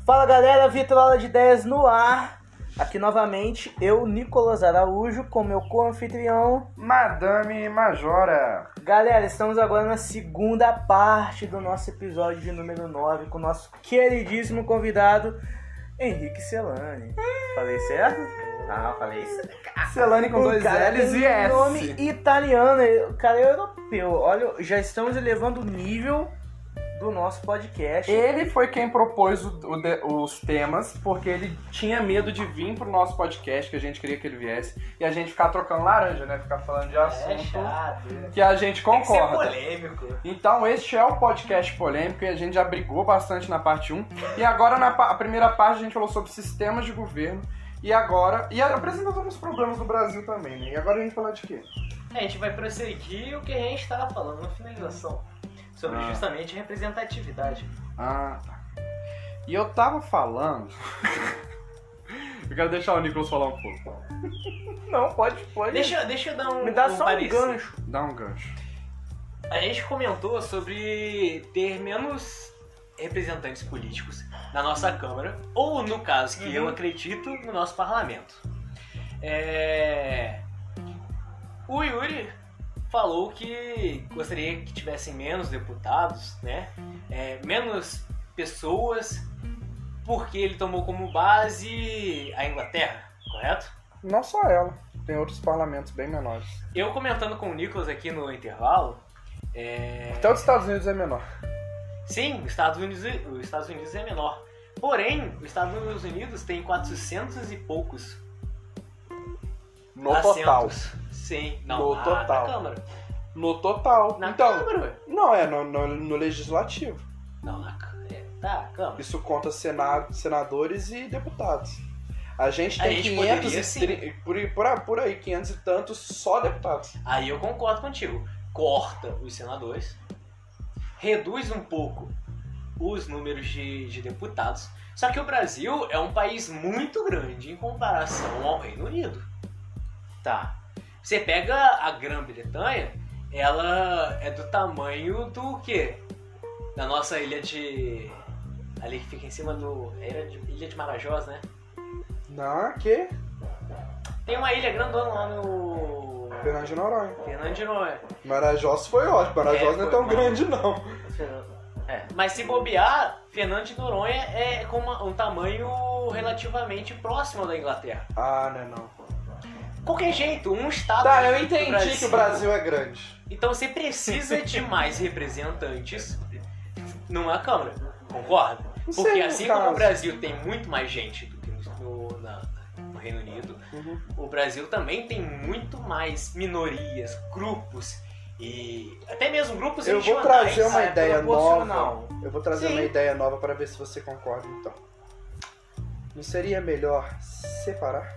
Fala galera, Vitrola de Ideias no ar. Aqui novamente, eu, Nicolas Araújo, com meu co-anfitrião Madame Majora. Galera, estamos agora na segunda parte do nosso episódio de número 9 com o nosso queridíssimo convidado, Henrique Celani. Falei certo? Ah, falei certo. Celani com dois L's e S. Nome italiano, o cara é europeu. Olha, já estamos elevando o nível do nosso podcast. Ele foi quem propôs os temas, porque ele tinha medo de vir pro nosso podcast, que a gente queria que ele viesse, e a gente ficar trocando laranja, né? Ficar falando de assunto chato. que a gente concorda. Tem que ser polêmico. Então este é o podcast polêmico e a gente já brigou bastante na parte 1. E agora a primeira parte a gente falou sobre sistemas de governo. E agora... E apresentando os problemas do Brasil também, né? E agora a gente vai falar de quê? A gente vai prosseguir o que a gente estava falando na finalização. Sobre justamente representatividade. Ah, tá. E eu tava falando... eu quero deixar o Nicolas falar um pouco. Não, pode. Deixa eu dar um Me dá só um parecer. gancho. Dá um gancho. A gente comentou sobre ter menos representantes políticos na nossa Câmara, ou no caso que eu acredito, no nosso Parlamento. O Yuri falou que gostaria que tivessem menos deputados, né? Menos pessoas, porque ele tomou como base a Inglaterra, correto? Não só ela. Tem outros parlamentos bem menores. Eu comentando com o Nicolas aqui no intervalo... Até os Estados Unidos é menor. Sim, os Estados Unidos é menor. Porém, os Estados Unidos tem 400 e poucos No assentos. total. Sim, No não, na total. Câmara. No total. Na então, Câmara, ué. não, no Legislativo. Não, na Câmara. Tá, Câmara. Isso conta senadores e deputados. A gente A tem gente 500 poderia, por aí, 500 e tantos só deputados. Aí eu concordo contigo. Corta os senadores, reduz um pouco os números de deputados. Só que o Brasil é um país muito grande em comparação ao Reino Unido. Tá. Você pega a Grã-Bretanha, ela é do tamanho do quê? Da nossa ilha de... Ali que fica em cima do... Ilha de Marajós, né? Não, que? Tem uma ilha grandona lá no... Fernando de Noronha. Fernando de Noronha. Marajós foi ótimo. Marajós não é tão grande, não. Mas se bobear, Fernando de Noronha é com um tamanho relativamente próximo da Inglaterra. Ah, não é não. Qualquer jeito, um estado Tá, eu do entendi que o Brasil é grande. Então você precisa de mais representantes numa Câmara, concorda? Não Porque sei, assim no como caso. o Brasil tem muito mais gente do que no Reino Unido, o Brasil também tem muito mais minorias, grupos e até mesmo grupos Eu vou regionais. trazer uma ideia nova. proporcional. Eu vou trazer Sim. uma ideia nova para ver se você concorda, então. Não seria melhor separar?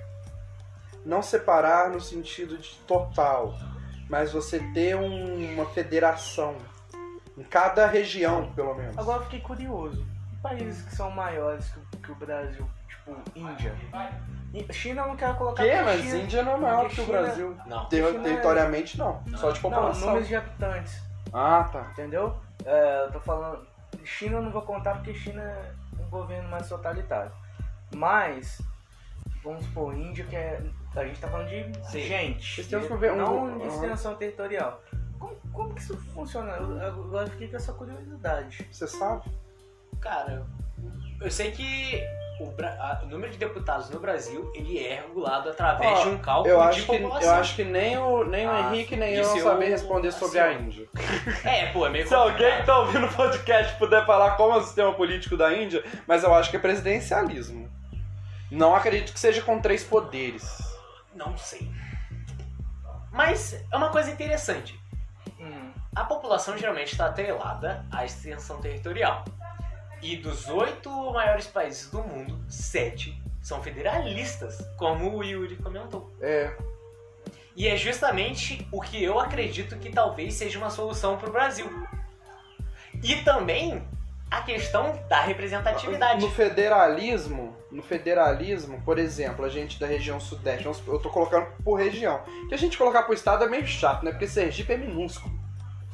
Não separar no sentido de total, mas você ter uma federação em cada região, pelo menos. Agora eu fiquei curioso. Que países que são maiores que o Brasil? Tipo, Índia. China eu não quero colocar... Que? porque Mas China- Índia não é maior porque que o China- Brasil. Não. Territorialmente não, só de Não, população. números de habitantes. Ah, tá. Entendeu? Eu tô falando... China eu não vou contar porque China é um governo mais totalitário. Mas, vamos supor, Índia que é... A gente tá falando de Sim. gente. Vocês têm que ver não de extensão territorial. Como que isso funciona? Eu agora fiquei com essa curiosidade. Você sabe? Cara, eu sei que o número de deputados no Brasil ele é regulado através de um cálculo Eu de população. acho que nem o Henrique nem eu isso não eu- saber responder sobre a assim, Índia. É meio Se alguém que complicado. tá ouvindo o podcast puder falar como é o sistema político da Índia, mas eu acho que é presidencialismo. Não acredito que seja com 3 poderes. Não sei. Mas é uma coisa interessante. A população geralmente está atrelada à extensão territorial. E dos 8 maiores países do mundo, 7 são federalistas, como o Yuri comentou. É. E é justamente o que eu acredito que talvez seja uma solução para o Brasil. E também a questão da representatividade. No federalismo, por exemplo, a gente da região sudeste, eu tô colocando por região. Que a gente colocar pro estado é meio chato, né? Porque Sergipe é minúsculo.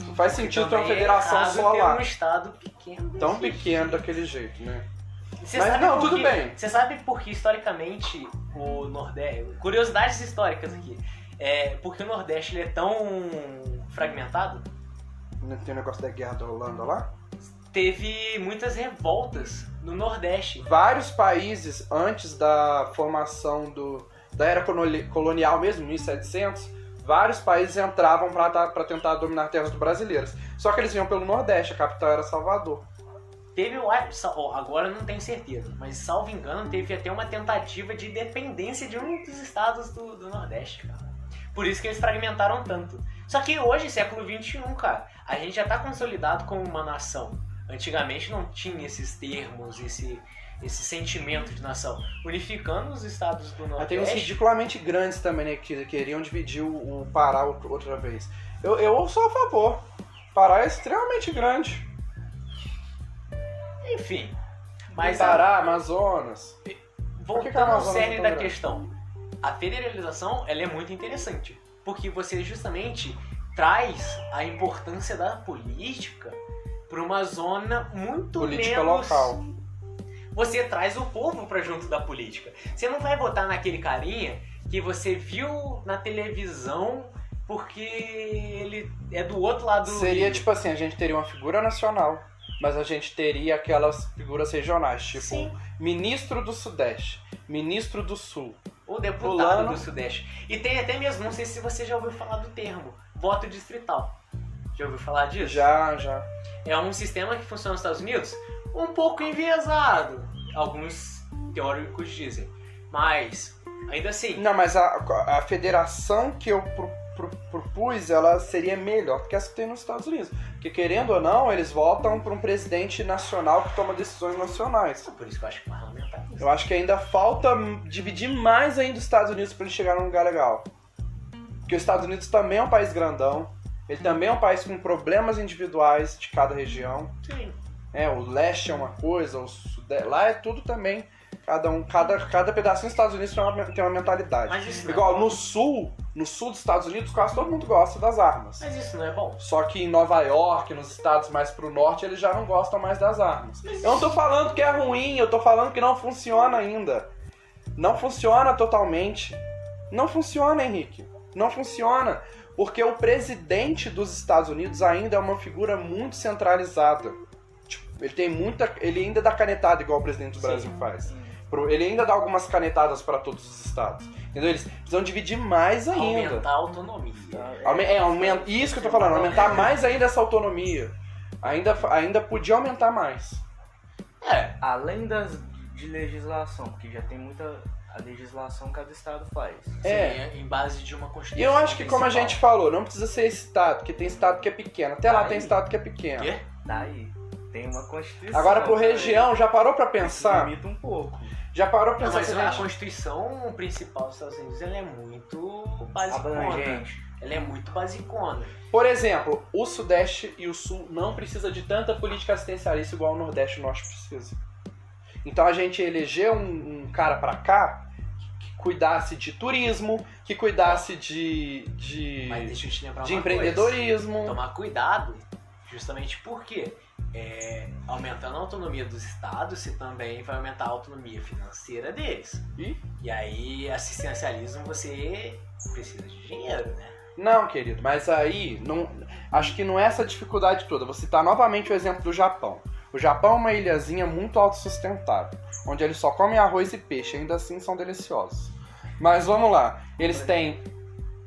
Não faz sentido ter uma Também federação é errado só ter lá. um estado pequeno. Tão desse pequeno jeito. daquele jeito, né? Mas não, tudo bem. Você sabe por que historicamente o Nordeste... Curiosidades históricas aqui. Porque o Nordeste ele é tão fragmentado. Não tem o negócio da guerra da Holanda lá? Teve muitas revoltas no Nordeste. Vários países, antes da formação da era colonial mesmo, 1700, vários países entravam para tentar dominar terras brasileiras. Só que eles vinham pelo Nordeste, a capital era Salvador. Teve, agora eu não tenho certeza, mas salvo engano, teve até uma tentativa de independência de um dos estados do Nordeste, cara. Por isso que eles fragmentaram tanto. Só que hoje, século XXI, cara, a gente já tá consolidado como uma nação. Antigamente não tinha esses termos, esse sentimento de nação. Unificando os estados do Nordeste... Tem uns ridiculamente grandes também, né, que queriam dividir o Pará outra vez. Eu sou a favor. Pará é extremamente grande. Enfim. Mas Pará, Amazonas. Voltando ao cerne da questão. A federalização ela é muito interessante. Porque você justamente traz a importância da política para uma zona muito política menos... local. Você traz o povo para junto da política. Você não vai votar naquele carinha que você viu na televisão porque ele é do outro lado do Seria rio. tipo assim, a gente teria uma figura nacional, mas a gente teria aquelas figuras regionais, tipo Sim. ministro do Sudeste, ministro do Sul. O deputado Fulano. do Sudeste. E tem até mesmo, não sei se você já ouviu falar do termo, voto distrital. Já ouviu falar disso? Já. É um sistema que funciona nos Estados Unidos um pouco enviesado, alguns teóricos dizem. Mas, ainda assim... Não, mas a federação que eu propus, ela seria melhor do que essa que tem nos Estados Unidos. Porque, querendo ou não, eles votam para um presidente nacional que toma decisões nacionais. Por isso que eu acho que parlamentarismo. Eu acho que ainda falta dividir mais ainda os Estados Unidos para eles chegarem num lugar legal. Porque os Estados Unidos também é um país grandão. Ele também é um país com problemas individuais de cada região. Sim. O leste é uma coisa, o sudeste... Lá é tudo também. Cada pedacinho dos Estados Unidos tem uma mentalidade. Mas isso não Igual é no sul dos Estados Unidos, quase todo mundo gosta das armas. Mas isso não é bom. Só que em Nova York, nos estados mais pro norte, eles já não gostam mais das armas. Eu não tô falando que é ruim, eu tô falando que não funciona ainda. Não funciona totalmente. Não funciona, Henrique. Não funciona. Porque o presidente dos Estados Unidos ainda é uma figura muito centralizada. Tipo, ele ainda dá canetada igual o presidente do Brasil faz. Ele ainda dá algumas canetadas para todos os estados. Entendeu? Eles precisam dividir mais ainda. Aumentar a autonomia. Isso que eu tô falando, aumentar mais ainda essa autonomia. Ainda podia aumentar mais. Além de legislação, porque já tem muita... A legislação que cada estado faz. Seria em base de uma Constituição. E eu acho que, como a principal. gente falou, não precisa ser estado, porque tem estado que é pequeno. Até lá tem estado que é pequeno. Quê? Daí, tem uma Constituição. Agora, por região, já parou pra Se pensar? limita um pouco. Já parou pra Não, pensar? mas se a Constituição principal dos Estados Unidos ela é muito basicona. Abrangente. Ela é muito basicona. Por exemplo, o Sudeste e o Sul não precisa de tanta política assistencialista igual o Nordeste e o Norte precisa. Então a gente elegeu um cara pra cá que cuidasse de turismo, que cuidasse Mas deixa eu te lembrar de uma empreendedorismo. coisa. Tomar cuidado, justamente porque aumentando a autonomia dos estados, você também vai aumentar a autonomia financeira deles. E aí, assistencialismo, você precisa de dinheiro, né? Não, querido, mas aí acho que não é essa dificuldade toda. Vou citar novamente o exemplo do Japão. O Japão é uma ilhazinha muito autossustentável, onde eles só comem arroz e peixe, ainda assim são deliciosos. Mas vamos lá, eles têm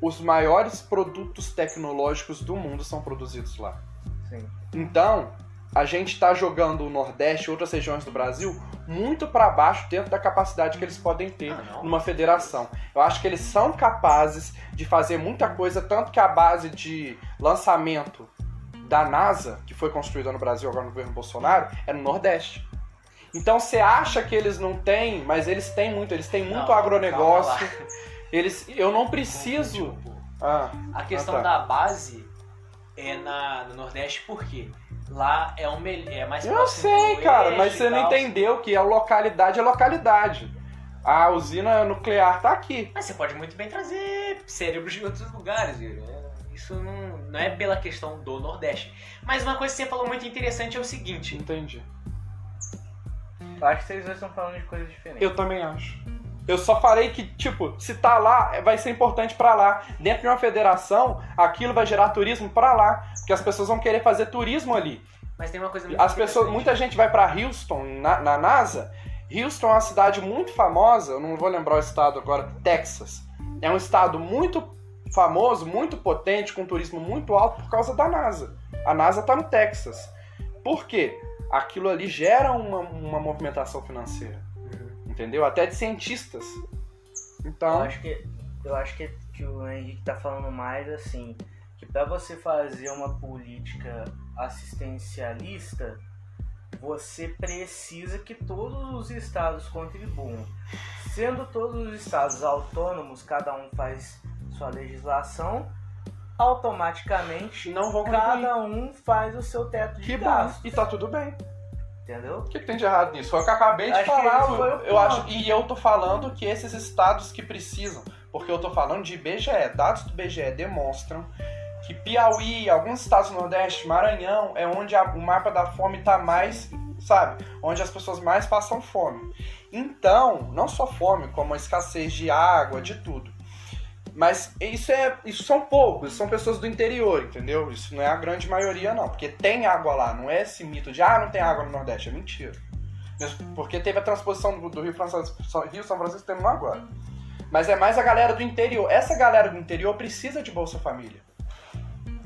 os maiores produtos tecnológicos do mundo são produzidos lá. Sim. Então, a gente está jogando o Nordeste e outras regiões do Brasil muito para baixo dentro da capacidade que eles podem ter numa federação. Eu acho que eles são capazes de fazer muita coisa, tanto que a base de lançamento da NASA, que foi construída no Brasil agora no governo Bolsonaro, é no Nordeste. Então você acha que eles não têm, mas eles têm muito agronegócio. Eu não preciso... A questão da base é no Nordeste porque lá é mais próximo. Eu sei, do cara, eixo mas e você não tal. entendeu que a localidade é localidade. A usina nuclear tá aqui. Mas você pode muito bem trazer cérebros de outros lugares, viu? Isso não é pela questão do Nordeste. Mas uma coisa que você falou muito interessante é o seguinte. Entendi. Eu acho que vocês dois estão falando de coisas diferentes. Eu também acho. Eu só falei que, tipo, se tá lá, vai ser importante pra lá. Dentro de uma federação, aquilo vai gerar turismo pra lá. Porque as pessoas vão querer fazer turismo ali. Mas tem uma coisa muito As pessoas, interessante. muita gente vai pra Houston, na NASA. Houston é uma cidade muito famosa, eu não vou lembrar o estado agora, Texas. É um estado muito famoso, muito potente, com turismo muito alto por causa da NASA. A NASA tá no Texas. Por quê? Aquilo ali gera uma movimentação financeira. Entendeu? Até de cientistas. Então, Eu acho que o Henrique tá falando mais assim, que para você fazer uma política assistencialista, você precisa que todos os estados contribuam. Sendo todos os estados autônomos, cada um faz sua legislação, automaticamente não vou contribuir. cada um faz o seu teto de Que bom. gastos. E tá tudo bem. Entendeu? O que tem de errado nisso? Foi o que eu acabei de Acho que falar. esse foi o Eu ponto. acho, e eu tô falando que esses estados que precisam, porque eu tô falando de IBGE, dados do IBGE demonstram que Piauí, alguns estados do Nordeste, Maranhão, é onde o mapa da fome tá mais, sabe? Onde as pessoas mais passam fome. Então, não só fome, como a escassez de água, de tudo. Mas isso são poucos, são pessoas do interior, entendeu? Isso não é a grande maioria, não. Porque tem água lá, não é esse mito de não tem água no Nordeste, é mentira. Mesmo porque teve a transposição do Rio São Francisco terminou agora. Mas é mais a galera do interior. Essa galera do interior precisa de Bolsa Família.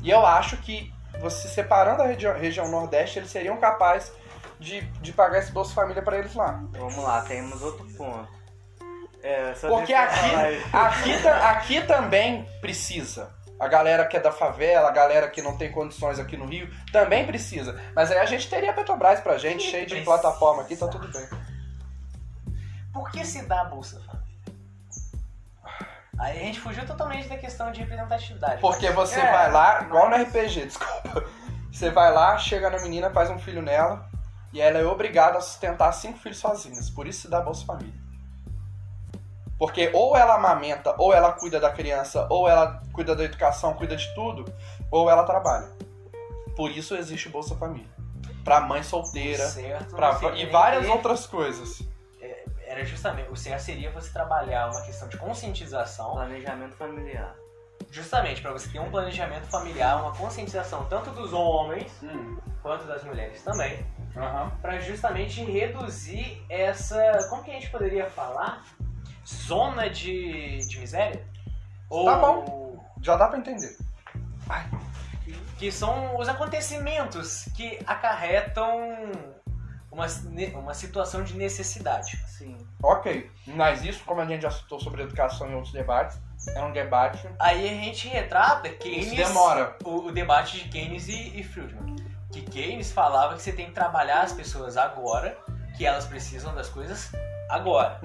E eu acho que, você separando a região Nordeste, eles seriam capazes de pagar esse Bolsa Família para eles lá. Vamos lá, temos outro ponto. Porque aqui também precisa. A galera que é da favela, a galera que não tem condições aqui no Rio, também precisa. Mas aí a gente teria a Petrobras pra gente, cheio de plataforma aqui, tá tudo bem. Por que se dá a Bolsa Família? Aí a gente fugiu totalmente da questão de representatividade. Porque você vai lá, igual no RPG, desculpa. Você vai lá, chega na menina, faz um filho nela, e ela é obrigada a sustentar 5 filhos sozinhas. Por isso se dá Bolsa Família. Porque ou ela amamenta, ou ela cuida da criança, ou ela cuida da educação, cuida de tudo, ou ela trabalha. Por isso existe Bolsa Família. Pra mãe solteira, certo, e várias outras coisas. Era justamente, o certo seria você trabalhar uma questão de conscientização. Planejamento familiar. Justamente, para você ter um planejamento familiar, uma conscientização tanto dos homens quanto das mulheres também. Para justamente reduzir essa, como que a gente poderia falar? Zona de miséria? Tá bom, já dá pra entender. Que são os acontecimentos que acarretam uma situação de necessidade. Sim. Ok, mas isso, como a gente já citou sobre educação em outros debates, é um debate... Aí a gente retrata Keynes, isso demora. O debate de Keynes e Friedman. Que Keynes falava que você tem que trabalhar as pessoas agora, que elas precisam das coisas agora.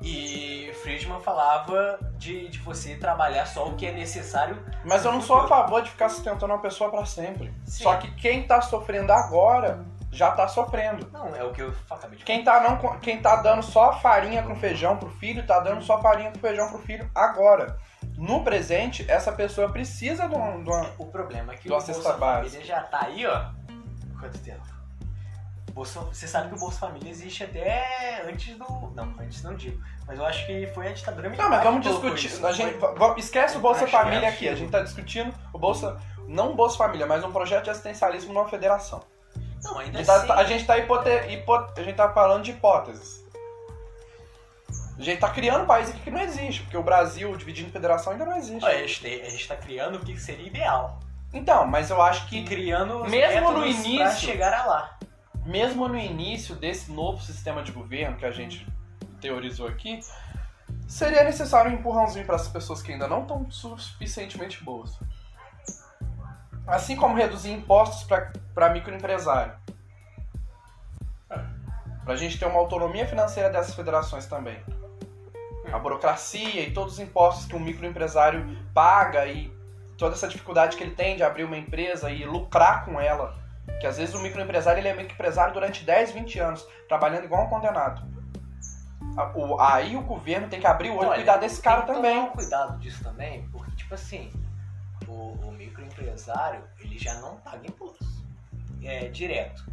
E Friedman falava de você trabalhar só o que é necessário. Mas eu não sou a favor de ficar sustentando uma pessoa pra sempre. Sim. Só que quem tá sofrendo agora já tá sofrendo. Não, é o que eu acabei de Quem tá dando só farinha com feijão pro filho, tá dando só farinha com feijão pro filho agora. No presente, essa pessoa precisa de uma... O problema é que do o cesta Bolsa básica. Família já tá aí, ó. Quanto tempo? Você sabe que o Bolsa Família existe até antes do... Não, antes não digo. Mas eu acho que foi a ditadura militar. Não, mas vamos que colocou discutir. isso. A gente, esquece o Bolsa Família aqui. A gente tá discutindo o Bolsa... Não o Bolsa Família, mas um projeto de assistencialismo numa federação. Não, ainda A gente tá falando de hipóteses. A gente tá criando um país aqui que não existe, porque o Brasil dividindo federação ainda não existe. A gente tá criando o que seria ideal. Então, mas eu acho que Criando os mesmo no métodos pra início, chegar a lá. mesmo no início desse novo sistema de governo que a gente teorizou aqui, seria necessário um empurrãozinho para as pessoas que ainda não estão suficientemente boas. Assim como reduzir impostos para microempresário. Para a gente ter uma autonomia financeira dessas federações também. A burocracia e todos os impostos que um microempresário paga e toda essa dificuldade que ele tem de abrir uma empresa e lucrar com ela. Que às vezes o microempresário ele é microempresário durante 10, 20 anos, trabalhando igual um condenado. Aí o governo tem que abrir o olho e cuidar desse cara também. Tem que tomar cuidado disso também, porque tipo assim, o microempresário ele já não paga imposto direto.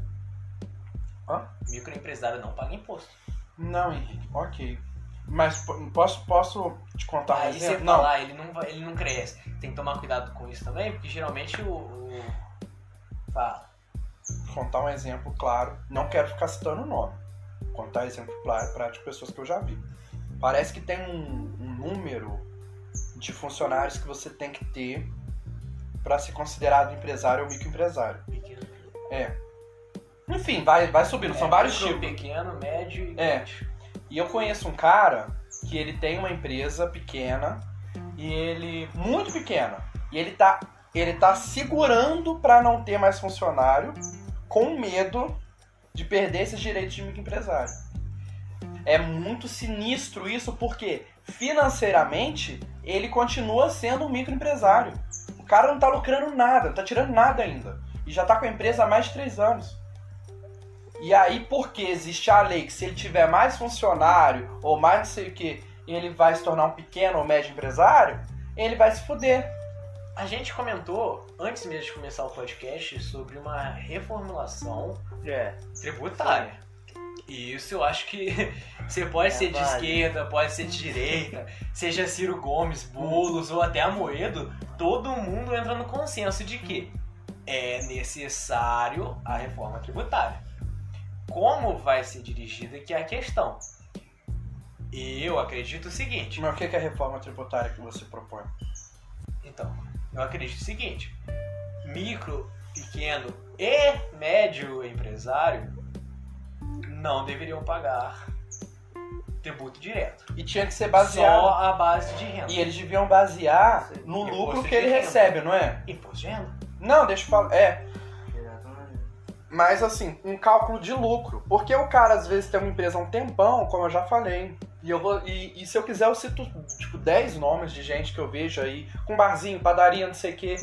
Microempresário não paga imposto. Não, Henrique, ok. Mas posso te contar um Aí exemplo? você falar, ele não cresce. Tem que tomar cuidado com isso também, porque geralmente Fala. Contar um exemplo claro. Não quero ficar citando o nome. Contar exemplo claro de pessoas que eu já vi. Parece que tem um número de funcionários que você tem que ter para ser considerado empresário ou microempresário. Pequeno. Enfim, vai subindo. São vários tipos. Pequeno, médio e grande. E eu conheço um cara que ele tem uma empresa pequena e ele muito pequena. E ele tá segurando para não ter mais funcionário com medo de perder esses direitos de microempresário. É muito sinistro isso porque financeiramente ele continua sendo um microempresário. O cara não tá lucrando nada, não tá tirando nada ainda. E já tá com a empresa há mais de 3 anos. E aí, porque existe a lei que se ele tiver mais funcionário ou mais não sei o que, ele vai se tornar um pequeno ou médio empresário, ele vai se fuder. A gente comentou, antes mesmo de começar o podcast, sobre uma reformulação tributária. E isso eu acho que você pode ser de esquerda, pode ser de direita, seja Ciro Gomes, Boulos ou até Amoedo, todo mundo entra no consenso de que é necessário a reforma tributária. Como vai ser dirigida que é a questão. E eu acredito o seguinte. Mas o que é a reforma tributária que você propõe? Então, eu acredito o seguinte. Micro, pequeno e médio empresário não deveriam pagar tributo direto. E tinha que ser baseado... Só a base de renda. E eles deviam basear no lucro que ele recebe, não é? Imposto de renda? Não, deixa eu falar. Mas assim, um cálculo de lucro. Porque o cara às vezes tem uma empresa há um tempão, como eu já falei. E se eu quiser, eu cito tipo 10 nomes de gente que eu vejo aí, com barzinho, padaria, não sei o quê.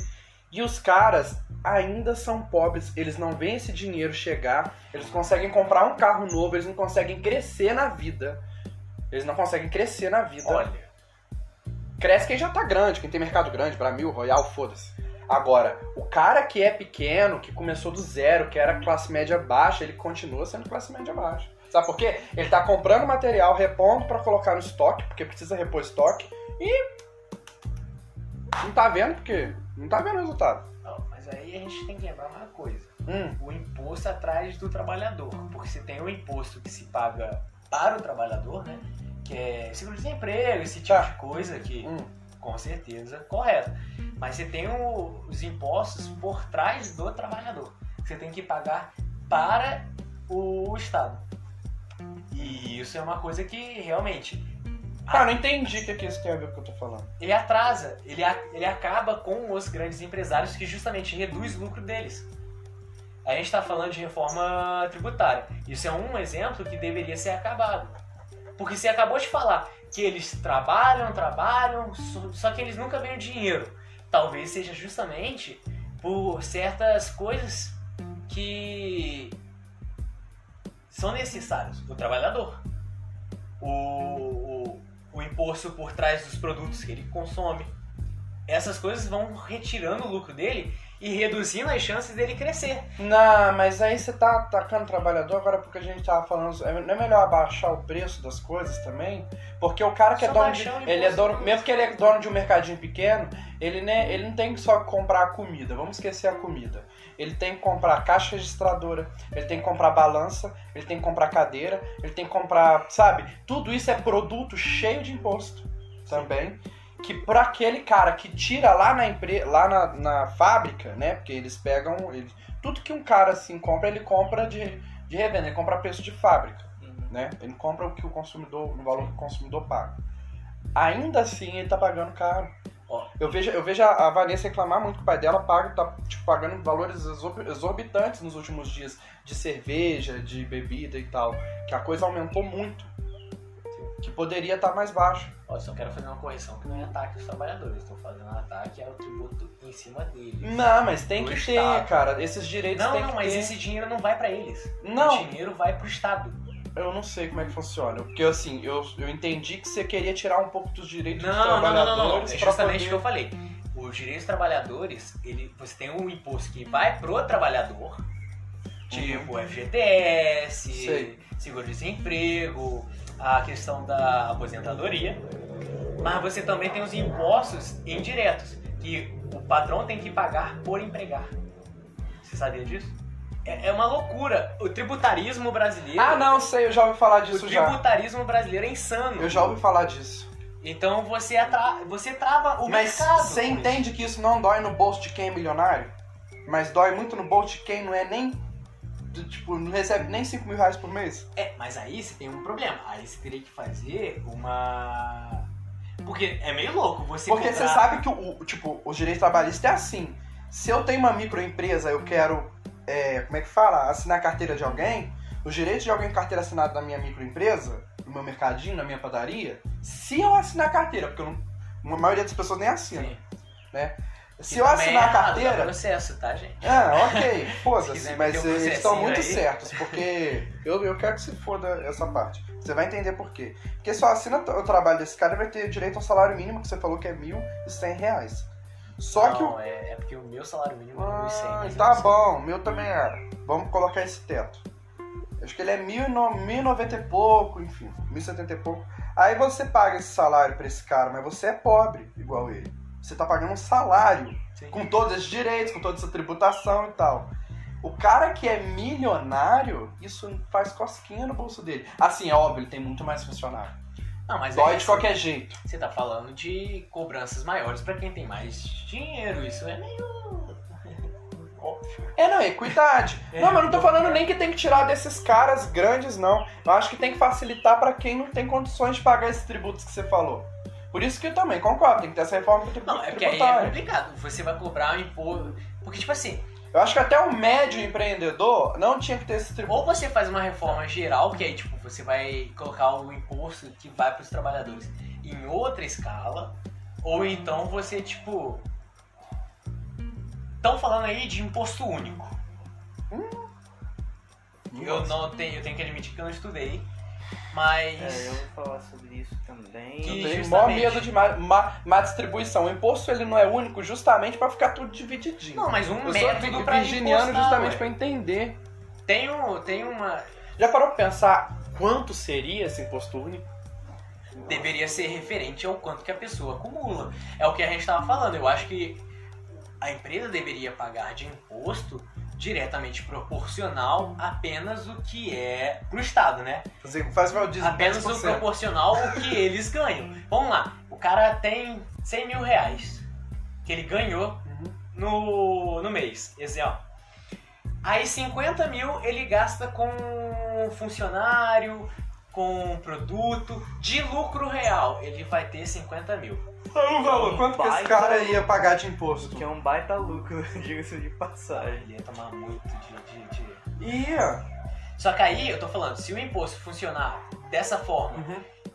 E os caras ainda são pobres, eles não veem esse dinheiro chegar, eles conseguem comprar um carro novo, eles não conseguem crescer na vida. Eles não conseguem crescer na vida. Olha. Cresce quem já tá grande, quem tem mercado grande, Bramil, Royal, foda-se. Agora, o cara que é pequeno, que começou do zero, que era classe média baixa, ele continua sendo classe média baixa. Sabe por quê? Ele tá comprando material, repondo pra colocar no estoque, porque precisa repor estoque, e não tá vendo porque não tá vendo o resultado. Não, mas aí a gente tem que lembrar uma coisa. O imposto atrás do trabalhador. Porque você tem o imposto que se paga para o trabalhador, né? Que é seguro-desemprego, esse tipo de coisa que... Com certeza, correto. Mas você tem os impostos por trás do trabalhador. Você tem que pagar para o Estado. E isso é uma coisa que realmente... Cara, não entendi o que isso tem a ver com o que eu tô falando. Ele atrasa, ele acaba com os grandes empresários que justamente reduz o lucro deles. A gente está falando de reforma tributária. Isso é um exemplo que deveria ser acabado. Porque você acabou de falar que eles trabalham, só que eles nunca ganham dinheiro. Talvez seja justamente por certas coisas que são necessárias do trabalhador. O imposto por trás dos produtos que ele consome. Essas coisas vão retirando o lucro dele e reduzindo as chances dele crescer. Não, mas aí você tá atacando o trabalhador agora porque a gente tava falando... Não é melhor abaixar o preço das coisas também? Porque o cara que é dono de... Ele é dono, mesmo que ele é dono de um mercadinho pequeno, ele não tem que só comprar a comida. Vamos esquecer a comida. Ele tem que comprar caixa registradora, ele tem que comprar balança, ele tem que comprar cadeira, ele tem que comprar... Sabe? Tudo isso é produto cheio de imposto também. Que para aquele cara que tira lá na fábrica, né? Porque eles pegam... tudo que um cara assim compra, ele compra de revenda, ele compra a preço de fábrica, né? Ele compra o que o consumidor, no valor que o consumidor paga. Ainda assim, ele tá pagando caro. Eu vejo a Vanessa reclamar muito que o pai dela tá pagando valores exorbitantes nos últimos dias de cerveja, de bebida e tal. Que a coisa aumentou muito. Que poderia estar mais baixo. Eu só quero fazer uma correção que não é ataque aos trabalhadores. Estou fazendo ataque ao tributo em cima deles. Não, mas tem que ter, cara. Esses direitos tem que ter. Não, mas esse dinheiro não vai pra eles. Não. O dinheiro vai pro Estado. Eu não sei como é que funciona. Porque assim, eu entendi que você queria tirar um pouco dos direitos dos trabalhadores. Não. É justamente o que eu falei. Os direitos dos trabalhadores, você tem um imposto que vai pro trabalhador. Tipo FGTS, Sei. seguro-desemprego, a questão da aposentadoria. Mas você também tem os impostos indiretos, que o patrão tem que pagar por empregar. Você sabia disso? É uma loucura. O tributarismo brasileiro... Ah, não, sei, eu já ouvi falar O disso já. tributarismo brasileiro é insano. Eu já ouvi falar disso. Então você trava o Mas mercado. você com entende que isso não dói no bolso de quem é milionário? Mas dói muito no bolso de quem não é nem... Tipo, não recebe nem 5 mil reais por mês? isso. Mas aí você tem um problema. Aí você teria que fazer uma... Porque é meio louco você Porque cobrar... você sabe que o direito trabalhista é assim. Se eu tenho uma microempresa, eu quero, como é que fala? Assinar a carteira de alguém, os direitos de alguém com carteira assinada na minha microempresa, no meu mercadinho, na minha padaria, se eu assinar a carteira, porque a maioria das pessoas nem assina, Sim. né? Se Que eu também assinar é a errado, carteira... dá processo, tá, gente? ok, Se foda-se, quiser mas meter um eles estão processinho muito aí. certos, porque eu quero que se foda essa parte. Você vai entender por quê. Porque só assina o trabalho desse cara e vai ter direito ao salário mínimo, que você falou que é R$1.100. Só Não, que o... é porque o meu salário mínimo é 1.100. mas eu tá não sei. bom, o meu também era. Vamos colocar esse teto. Acho que ele é 1.090 e pouco, enfim, 1.070 e pouco. Aí você paga esse salário pra esse cara, mas você é pobre, igual ele. Você tá pagando um salário, Sim. com todos esses direitos, com toda essa tributação e tal. O cara que é milionário, isso faz cosquinha no bolso dele. Assim, é óbvio, ele tem muito mais funcionário. Não, mas Dói aí de qualquer jeito. Você tá falando de cobranças maiores pra quem tem mais dinheiro. Isso é meio... óbvio. Não, é equidade. Não, mas não tô falando nem que tem que tirar desses caras grandes, não. Eu acho que tem que facilitar pra quem não tem condições de pagar esses tributos que você falou. Por isso que eu também concordo, tem que ter essa reforma Não, é porque aí é tributária. complicado. Você vai cobrar um imposto... Porque, tipo assim, Eu acho que até o médio empreendedor não tinha que ter esse tributo. ou você faz uma reforma geral, que aí, tipo, você vai colocar o imposto que vai pros trabalhadores em outra escala, ou então você, tipo... Estão falando aí de imposto único. Eu tenho que admitir que eu não estudei, mas... eu vou falar sobre isso também. Que- Eu tenho o justamente. maior medo de má distribuição. O imposto ele não é único justamente pra ficar tudo divididinho. Não, mas um eu método sou pra virginiano impostar, justamente ué. pra entender. Tem uma... Já parou pra pensar quanto seria esse imposto único? Deveria ser referente ao quanto que a pessoa acumula. É o que a gente tava falando. Eu acho que a empresa deveria pagar de imposto diretamente proporcional apenas o que é pro Estado, né? Faz o dízimo, Apenas o 10%. proporcional ao que eles ganham. Vamos lá, o cara tem 100 mil reais que ele ganhou no mês, exemplo. Aí 50 mil ele gasta com funcionário, com produto, de lucro real ele vai ter 50 mil. Quanto que esse baita cara lucro. ia pagar de imposto? Que é um baita lucro, diga-se de passagem. Ele ia tomar muito de... Ia. Só que aí eu tô falando, se o imposto funcionar dessa forma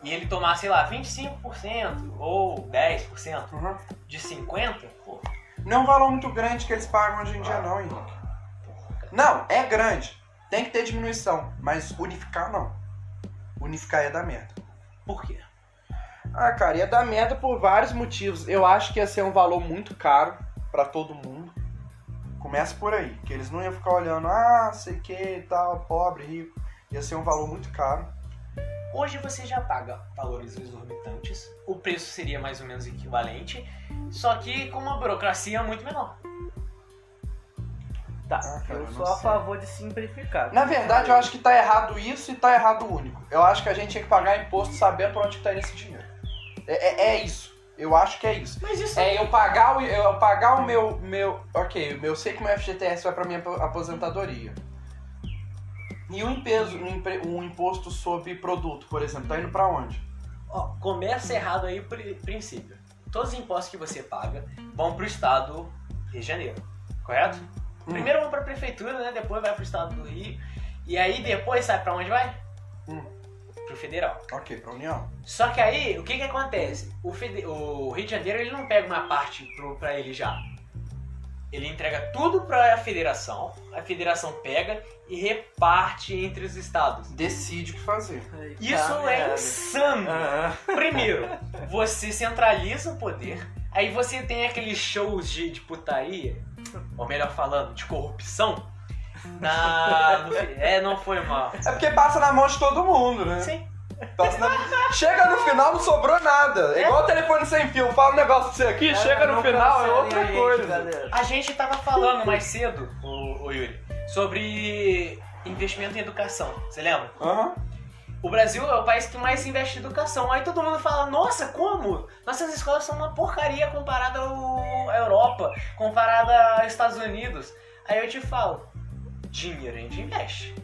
e ele tomar, sei lá, 25% ou 10% de 50%, pô, Não é um valor muito grande que eles pagam hoje em dia não, Henrique. Não, é grande. Tem que ter diminuição. Mas unificar não. Unificar ia dar merda. por quê? Ah, cara, ia dar merda por vários motivos. Eu acho que ia ser um valor muito caro pra todo mundo. Começa por aí, que eles não iam ficar olhando, sei que e tal, pobre, rico. Ia ser um valor muito caro. Hoje você já paga valores exorbitantes, o preço seria mais ou menos equivalente, só que com uma burocracia muito menor. Tá, cara, eu não sou a sei. favor de simplificar. Na verdade, eu acho que tá errado isso e tá errado o único. Eu acho que a gente tinha que pagar imposto sabendo pra onde tá indo esse dinheiro. É isso. Eu acho que é isso. Mas isso Eu pagar o meu... Ok, eu sei que o meu FGTS vai pra minha aposentadoria. E um imposto sobre produto, por exemplo, tá indo pra onde? Ó, começa errado aí o princípio. Todos os impostos que você paga vão pro estado do Rio de Janeiro, correto? Primeiro vão pra prefeitura, né? Depois vai pro estado do Rio. E aí depois sabe pra onde vai? Pro federal. Ok, pra União. Só que aí, o que acontece? O Rio de Janeiro ele não pega uma parte pra ele já. Ele entrega tudo pra federação, a federação pega e reparte entre os estados. Decide o que fazer. Isso é insano! Primeiro, você centraliza o poder, aí você tem aqueles shows de putaria, ou melhor falando, de corrupção, Não foi mal. É porque passa na mão de todo mundo, né? Sim. Chega no final, não sobrou nada. É igual o telefone sem fio. Fala um negócio pra você aqui, chega no final, é outra coisa. A gente tava falando mais cedo, o Yuri, sobre investimento em educação. Você lembra? Aham. O Brasil é o país que mais investe em educação. Aí todo mundo fala, nossa, como? Nossas escolas são uma porcaria comparada à Europa, comparada aos Estados Unidos. Aí eu te falo, dinheiro a gente investe.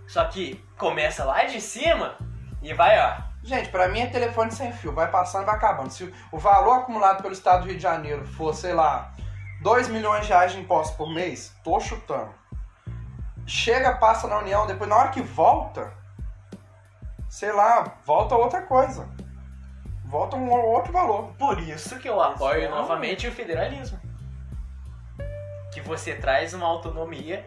Só que começa lá de cima e vai, ó. Gente, pra mim é telefone sem fio. Vai passando e vai acabando. Se o valor acumulado pelo estado do Rio de Janeiro for, sei lá, 2 milhões de reais de impostos por mês, tô chutando. Chega, passa na União, depois na hora que volta, sei lá, volta outra coisa. Volta um outro valor. Por isso que eu apoio novamente o federalismo. Que você traz uma autonomia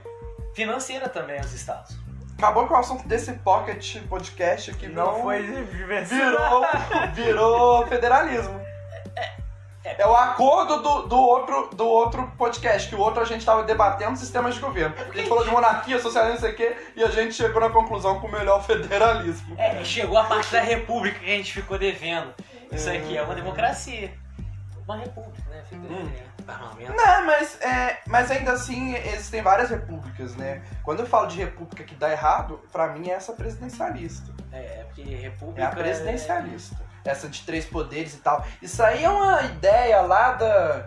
financeira também aos estados. Acabou que o assunto desse pocket podcast aqui Não foi diversidade. virou federalismo. É o acordo do outro podcast, que o outro a gente tava debatendo sistemas de governo. A gente falou de monarquia, socialismo, não sei o quê, e a gente chegou na conclusão com o melhor federalismo. Chegou a parte da república que a gente ficou devendo. Isso aqui é uma democracia. Uma república, né? Parlamento. Não, mas ainda assim existem várias repúblicas, né? Quando eu falo de república que dá errado, pra mim é essa presidencialista. Porque república... É a presidencialista. Essa de 3 poderes e tal. Isso aí é uma ideia lá da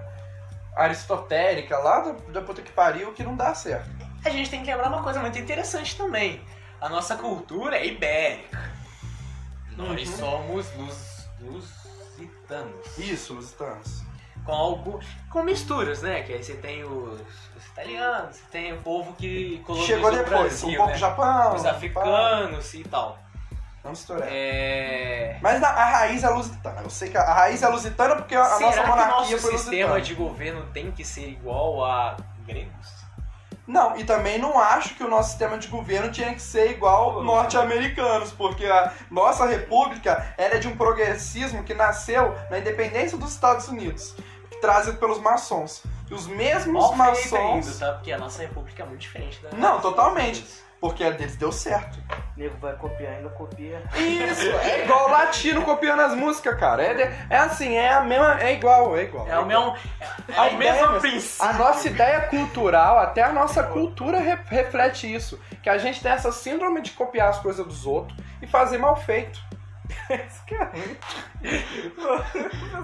aristotélica, lá da puta que pariu, que não dá certo. A gente tem que lembrar uma coisa muito interessante também. A nossa cultura é ibérica. Nós somos lusitanos. Isso, lusitanos. Com misturas, né? Que aí você tem os italianos, você tem o povo que colonizou chegou depois, o Brasil, um pouco né? Japão, os africanos e tal. Não misturar. É... Mas a raiz é lusitana. Eu sei que a raiz é lusitana porque a nossa Será que monarquia nosso foi sistema lusitana. de governo tem que ser igual a gregos? Não, e também não acho que o nosso sistema de governo tinha que ser igual norte-americanos, porque a nossa república era de um progressismo que nasceu na independência dos Estados Unidos, trazido pelos maçons. E os mesmos maçons... Ainda, tá? Porque a nossa república é muito diferente da... Não, totalmente. Porque a deles deu certo. O nego vai copiar, ainda copia. Isso, é igual o latino copiando as músicas, cara. É assim, é a mesma. É igual. É o mesmo princípio. A nossa ideia cultural, até a nossa cultura reflete isso. Que a gente tem essa síndrome de copiar as coisas dos outros e fazer mal feito.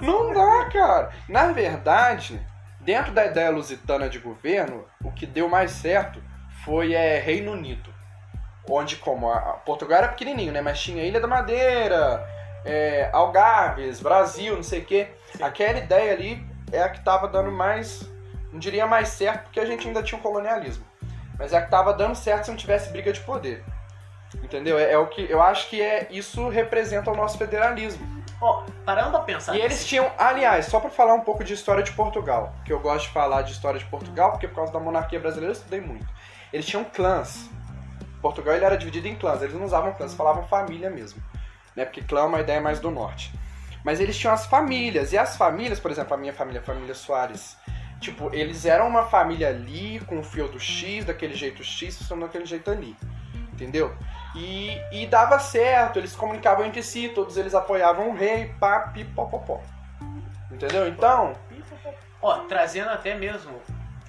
Não dá, cara. Na verdade, dentro da ideia lusitana de governo, o que deu mais certo foi Reino Unido. Onde, como Portugal era pequenininho, né? Mas tinha Ilha da Madeira, Algarves, Brasil, não sei o quê. Aquela ideia ali é a que tava dando mais, não diria mais certo, porque a gente ainda tinha o colonialismo. Mas é a que tava dando certo se não tivesse briga de poder. Entendeu? É o que eu acho que isso representa o nosso federalismo. Parando pra pensar. E eles tinham, aliás, só pra falar um pouco de história de Portugal, que eu gosto de falar de história de Portugal, porque por causa da monarquia brasileira eu estudei muito. Eles tinham clãs. Portugal ele era dividido em clãs, eles não usavam clãs, falavam família mesmo. Né? Porque clã é uma ideia mais do norte. Mas eles tinham as famílias, e as famílias, por exemplo, a minha família, a família Soares, tipo, eles eram uma família ali, com o feudo X, daquele jeito X, funcionando daquele jeito ali. Entendeu? E dava certo, eles se comunicavam entre si, todos eles apoiavam o rei, pá, pi, pó, pó, pó. Entendeu? Então... trazendo até mesmo,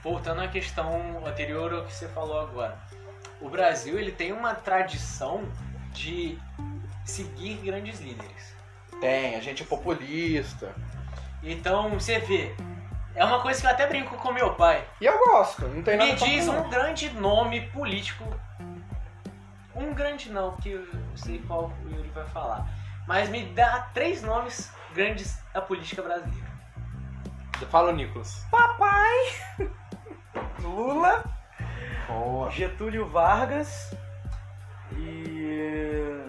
voltando à questão anterior ao que você falou agora. O Brasil, ele tem uma tradição de seguir grandes líderes. Tem, a gente é populista. Então, você vê, é uma coisa que eu até brinco com meu pai. E eu gosto, não tem nada. Me diz um grande nome político. Um grande não, que eu sei qual o Yuri vai falar. Mas me dá 3 nomes grandes da política brasileira. Fala o Nicolas. Papai! Lula, Boa. Getúlio Vargas e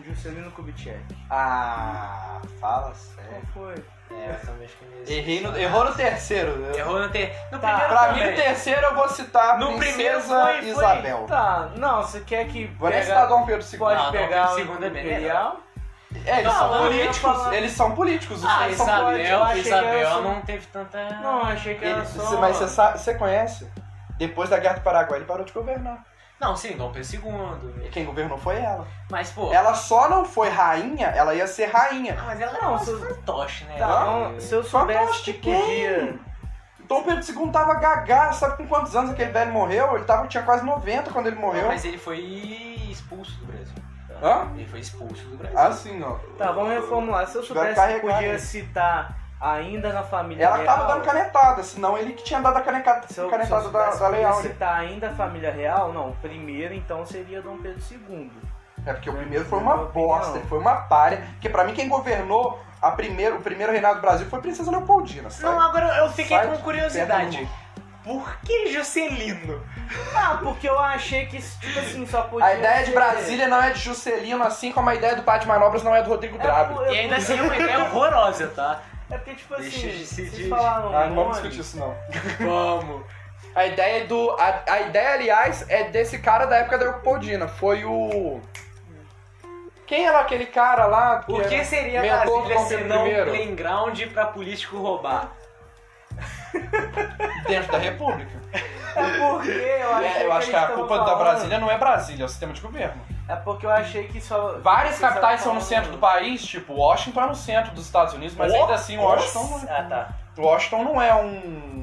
Juscelino Kubitschek. Ah, fala Qual sério. foi? Eu também acho que Errou no terceiro. Né? Errou no primeiro Pra também. mim, no terceiro eu vou citar No primeiro Princesa foi- Isabel. Tá, não, você quer que Vou nem citar Dom Pedro II. pode Não, pegar Dom o Pedro II é bem Imperial? Eles Não, são não, políticos. falar- Eles são políticos. Ah, eles são eu achei que era Isabel só- não teve tanta... Não, achei que era só... Mas você conhece? Depois da Guerra do Paraguai, ele parou de governar. Não, sim, Dom Pedro II. E quem governou foi ela. Mas, pô... Ela só não foi rainha, ela ia ser rainha. Ah, mas ela Não, não, se- fantoche, né? Tá, se eu soubesse Fantoche que quem? podia... Dom Pedro II tava gagá, sabe com quantos anos aquele velho morreu? Tinha quase 90 quando ele morreu. Mas ele foi expulso do Brasil. Hã? Ele foi expulso do Brasil. Assim, ó. Tá, vamos reformular. Se eu Vai soubesse que carregar podia ele. citar ainda na família Ela real... tava dando canetada, senão ele que tinha dado a canetada Se eu da soubesse que Lei podia Áurea. citar ainda a família real, não. O primeiro, então, seria Dom Pedro II. É porque o primeiro foi uma bosta, ele foi uma párea. Porque pra mim quem governou o primeiro reinado do Brasil foi a Princesa Leopoldina, sabe? Não, agora eu fiquei Sai com de curiosidade. perto Por que Juscelino? Ah, porque eu achei que, tipo assim, só podia A ideia de ser- Brasília não é de Juscelino, assim como a ideia do Pátio de Manobras não é do Rodrigo Drabe. por- E ainda assim é uma ideia horrorosa, tá? É porque, tipo Deixa assim, de decidir. vocês falaram Ah, não vamos nome, discutir isso não. Vamos. A ideia a ideia, aliás, é desse cara da época da Leopoldina. Foi o... Quem era aquele cara lá? O que era seria mentor do Brasília Dom se Pedro não I? playground pra político roubar? Dentro da República. É porque eu achei Eu acho que a eles culpa tavam da falando- Brasília não é Brasília, é o sistema de governo. É porque eu achei que só... Várias vocês capitais são tavam no centro do falando- país, tipo, Washington é no centro dos Estados Unidos, mas Oh, ainda assim Washington não Ah, tá. Washington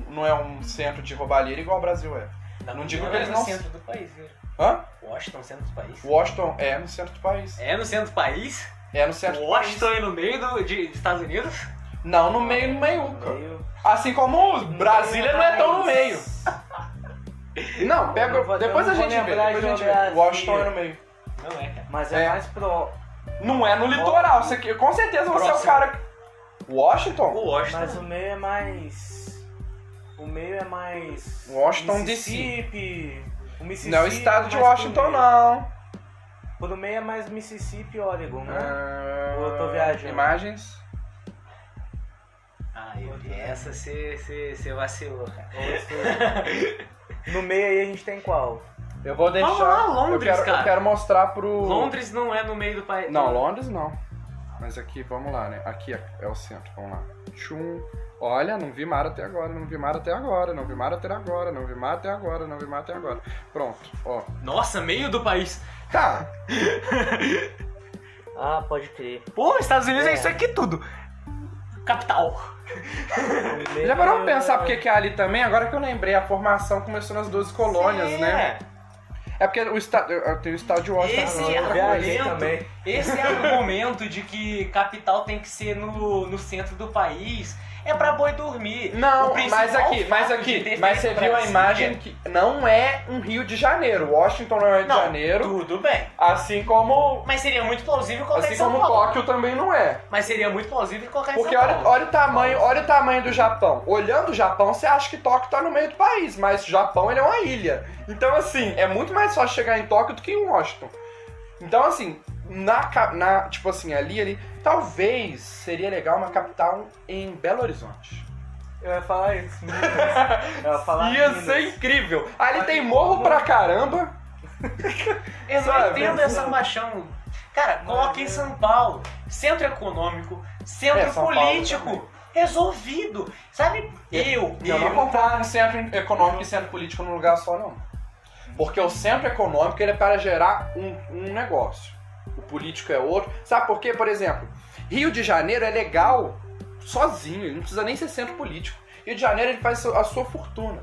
não é um centro de roubalheira igual o Brasil é. Não digo que eles é não- no centro do país, né? Hã? Washington, centro do país. Washington é no centro do país. É no centro do país? É no centro do Washington país. é no meio de Estados Unidos? Não, no meiuca. Meio... Assim como Brasília não é tão no meio. Não, pega. Não vou- Depois eu a não vou gente vê. lembrar Depois a gente geografia. vê. Washington é no meio. Não é, cara. Mas é É. mais pro... Não é no litoral. Com certeza você é o Próximo. cara. Washington? O Washington. Mas o meio é mais... O meio é mais... Washington, Mississippi. O Mississippi Não é o estado de mais pro Washington, meio. não. Pro meio é mais Mississippi e Oregon, né? Ah, Ou eu tô viajando? Imagens. Ah, essa você vacilou, cara. No meio aí a gente tem qual? Eu vou deixar. Vamos lá, Londres, eu cara. quero mostrar pro. Londres não é no meio do país. Não, Londres não. Mas aqui, vamos lá, né? Aqui é o centro, vamos lá. Tchum. Olha, não vi mar até agora, não vi mar até agora, não vi mar até agora, não vi mar até agora, não vi mar até agora. Pronto, ó. Nossa, meio do país. Tá. Ah, pode crer. Pô, Estados Unidos é É. isso aqui tudo. Capital. O meio Já parou pra é- pensar porque que é ali também? Agora que eu lembrei, a formação começou nas 12 colônias, Sim, né? É porque o estado. Tem o estado de Washington. Esse outra coisa. viajei argumento, também. esse argumento de que capital tem que ser no centro do país é pra boi dormir. Não, O principal mas fato de ter você feito viu a Brasília- imagem que não é um Rio de Janeiro. Washington não é Rio de Não, Janeiro, tudo bem. assim como Mas seria muito plausível colocar em assim São como Paulo. Tóquio também não é. Mas seria muito plausível colocar em Porque São Paulo. olha o tamanho do Japão. Olhando o Japão, você acha que Tóquio tá no meio do país, mas o Japão ele é uma ilha. Então assim, é muito mais fácil chegar em Tóquio do que em Washington. Então assim, tipo assim, ali, talvez seria legal uma capital em Belo Horizonte. Eu ia falar isso. Eu ia falar Ia Minas. ser incrível. Ali Mas tem tem morro como- pra caramba. Eu não Sabe? entendo essa paixão. Cara, coloca em São Paulo. Centro econômico, centro São Paulo político. também. Resolvido. Sabe? Eu não concordo com centro econômico e centro político num lugar só, não. Porque o centro econômico ele é para gerar um negócio. O político é outro. Sabe por quê? Por exemplo, Rio de Janeiro é legal sozinho, ele não precisa nem ser centro político. Rio de Janeiro ele faz a sua fortuna.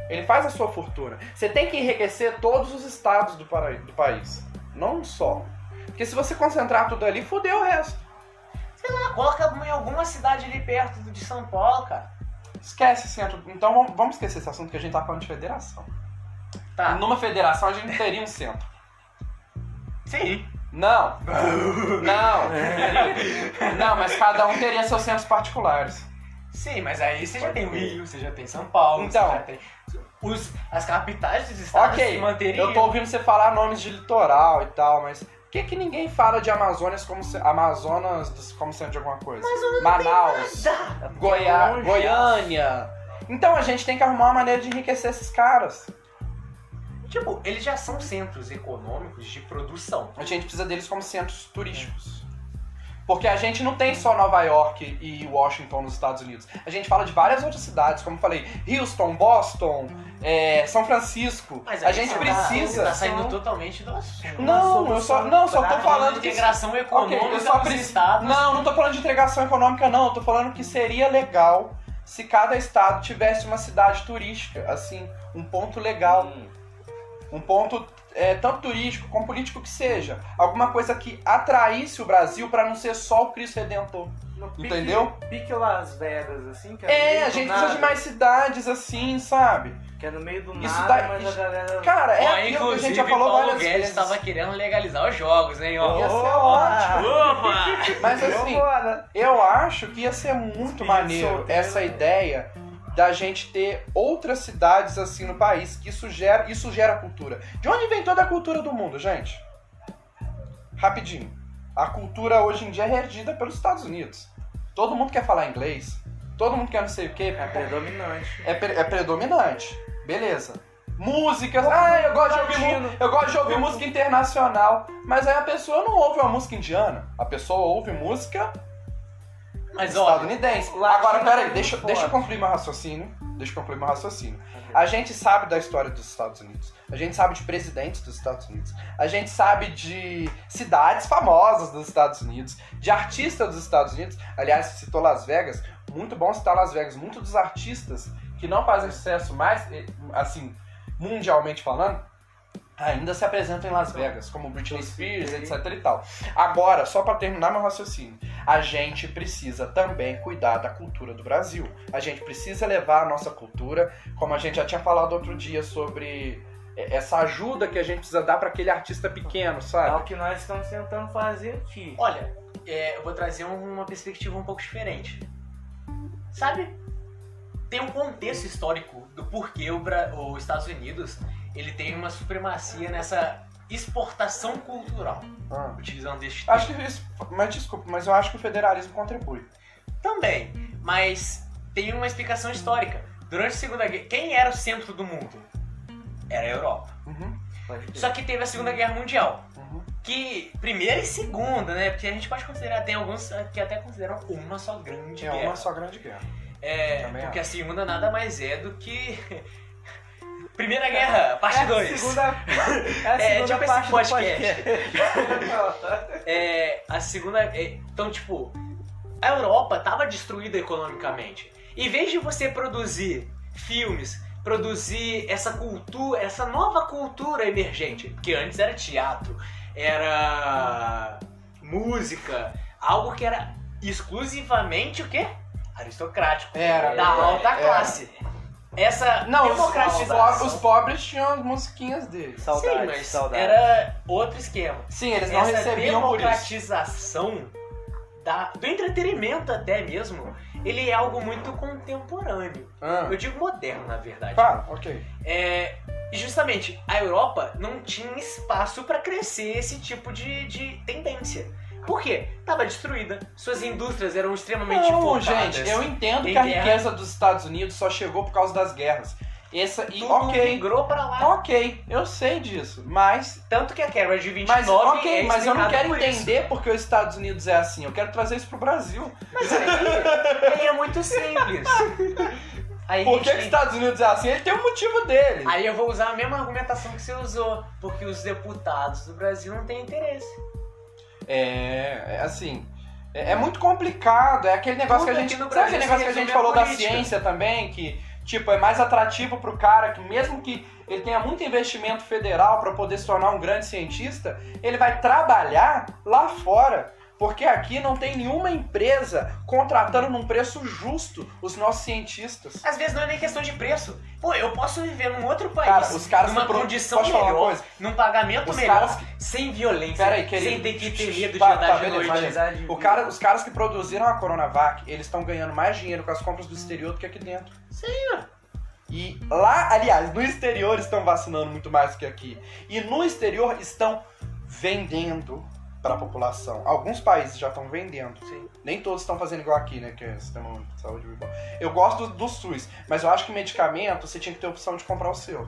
Ele faz a sua fortuna. Você tem que enriquecer todos os estados do país. Não um só. Porque se você concentrar tudo ali, fodeu o resto. Sei lá, coloca em alguma cidade ali perto de São Paulo, cara. Esquece centro. Então vamos esquecer esse assunto que a gente tá falando de federação. Tá. Numa federação a gente teria um centro. Sim. Não! Não! Não, mas cada um teria seus centros particulares. Sim, mas aí você já tem o Rio, você já tem São Paulo, Então. você já tem as capitais dos estados se Ok, manteriam. eu tô ouvindo você falar nomes de litoral e tal, mas por que ninguém fala de Amazonas como sendo de alguma coisa? Manaus, É porque é longe. Goiânia. Então a gente tem que arrumar uma maneira de enriquecer esses caras. Tipo, eles já são centros econômicos de produção. A gente precisa deles como centros turísticos. Porque a gente não tem só Nova York e Washington nos Estados Unidos. A gente fala de várias outras cidades, como eu falei, Houston, Boston, São Francisco. Mas a gente precisa... Tá saindo totalmente do assunto. Só tô falando que... integração econômica eu só dos estados. Não tô falando de integração econômica, não. Eu tô falando que seria legal se cada estado tivesse uma cidade turística, assim, um ponto legal. Um ponto tanto turístico como político que seja. Alguma coisa que atraísse o Brasil pra não ser só o Cristo Redentor. Entendeu? Pique Las Vegas, assim, que a gente precisa de mais cidades assim, sabe? Que é no meio do Isso nada, daí- mas a galera... Cara, aquilo que a gente já falou Paulo várias Guedes vezes. estava querendo legalizar os jogos, hein? Ó. Ia ser ótimo. Opa! Mas assim, Vambora. eu acho que ia ser muito Espírito maneiro solteiro. essa ideia da gente ter outras cidades assim no país, que isso gera cultura. De onde vem toda a cultura do mundo, gente? Rapidinho. A cultura hoje em dia é regida pelos Estados Unidos. Todo mundo quer falar inglês, todo mundo quer não sei o quê. É predominante. É predominante. Beleza. Músicas, eu gosto de ouvir música internacional. Mas aí a pessoa não ouve uma música indiana. A pessoa ouve música Mas olha, estadunidense. latino Agora, peraí, é deixa muito eu concluir meu raciocínio. A gente sabe da história dos Estados Unidos. A gente sabe de presidentes dos Estados Unidos. A gente sabe de cidades famosas dos Estados Unidos, de artistas dos Estados Unidos. Aliás, você citou Las Vegas. Muito bom citar Las Vegas. Muitos dos artistas que não fazem sucesso mais, assim, mundialmente falando, ainda se apresentam em Las Vegas, como Britney Spears, etc e tal. Agora, só para terminar meu raciocínio, a gente precisa também cuidar da cultura do Brasil. A gente precisa levar a nossa cultura, como a gente já tinha falado outro dia sobre essa ajuda que a gente precisa dar para aquele artista pequeno, É o sabe? que nós estamos tentando fazer aqui. olha, eu vou trazer uma perspectiva um pouco diferente. Sabe? Tem um contexto histórico do porquê os Estados Unidos ele tem uma supremacia nessa exportação cultural, utilizando este termo. Acho que isso, mas desculpa, mas eu acho que o federalismo contribui. Também, mas tem uma explicação histórica. Durante a Segunda Guerra, quem era o centro do mundo? Era a Europa. Pode crer. Só que teve a Segunda Guerra Mundial. Uhum. Que primeira e segunda, né? Porque a gente pode considerar, tem alguns que até consideram uma só grande É guerra. uma só grande guerra. Também Porque acho. a segunda nada mais é do que Primeira Guerra, parte 2. Segunda tipo esse parte do podcast. A segunda. Então, tipo, a Europa tava destruída economicamente. Em vez de você produzir filmes, produzir essa cultura, essa nova cultura emergente, que antes era teatro, era música, algo que era exclusivamente o quê? Aristocrático. Era. Da alta classe. Essa Não, democratização. os pobres tinham as musiquinhas deles. Saudades, Sim, mas saudades. era outro esquema. Sim, eles não Essa recebiam por isso. democratização do entretenimento até mesmo, ele é algo muito contemporâneo. Eu digo moderno, na verdade. Claro, ok. E justamente, a Europa não tinha espaço para crescer esse tipo de tendência. Por quê? Tava destruída. Suas indústrias eram extremamente Não, focadas. gente, eu entendo em que a guerra. riqueza dos Estados Unidos só chegou por causa das guerras. Tudo Ok, migrou pra lá. ok, eu sei disso, mas... Tanto que a quebra de 29 Mas, ok, é mas eu não explicada quero por isso. entender porque os Estados Unidos é assim. Eu quero trazer isso pro Brasil. Mas aí é muito simples. Aí, Por que gente, os Estados Unidos é assim? Ele tem um motivo dele. aí eu vou usar a mesma argumentação que você usou. Porque os deputados do Brasil não têm interesse. Assim... É muito complicado. É aquele negócio Tudo que a gente... aqui no Sabe aquele Brasil negócio que a se gente resume falou à da política. ciência também? Que, tipo, é mais atrativo pro cara que mesmo que ele tenha muito investimento federal para poder se tornar um grande cientista, ele vai trabalhar lá fora. Porque aqui não tem nenhuma empresa contratando num preço justo os nossos cientistas. Às vezes não é nem questão de preço. Pô, eu posso viver num outro país, Cara, os caras numa que pro- condição posso falar uma melhor, coisa? num pagamento Os melhor, caras sem violência, Pera aí, querido. sem ter que ter medo de Tá, andar tá, de beleza, noite. beleza. Os caras que produziram a Coronavac, eles estão ganhando mais dinheiro com as compras do exterior do que aqui dentro. Sim, mano. E lá, aliás, no exterior estão vacinando muito mais do que aqui. E no exterior estão vendendo para a população. Alguns países já estão vendendo. Sim. Nem todos estão fazendo igual aqui, né? Que é o sistema único de saúde muito bom. Eu gosto do SUS, mas eu acho que medicamento você tinha que ter a opção de comprar o seu.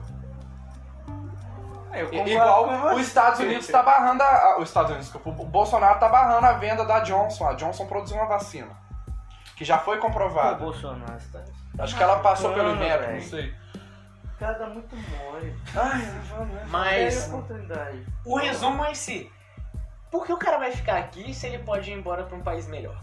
Eu concordo Igual com você. os Estados Unidos tá barrando os Estados Unidos, o Bolsonaro tá barrando a venda da Johnson. A Johnson produziu uma vacina que já foi O comprovada. Bolsonaro tá Acho que ela passou pelo bacana, INEP, não velho. sei. O cara dá muito mole. Ai, vamos. Mas Pega a oportunidade. o resumo é esse. Por que o cara vai ficar aqui se ele pode ir embora pra um país melhor?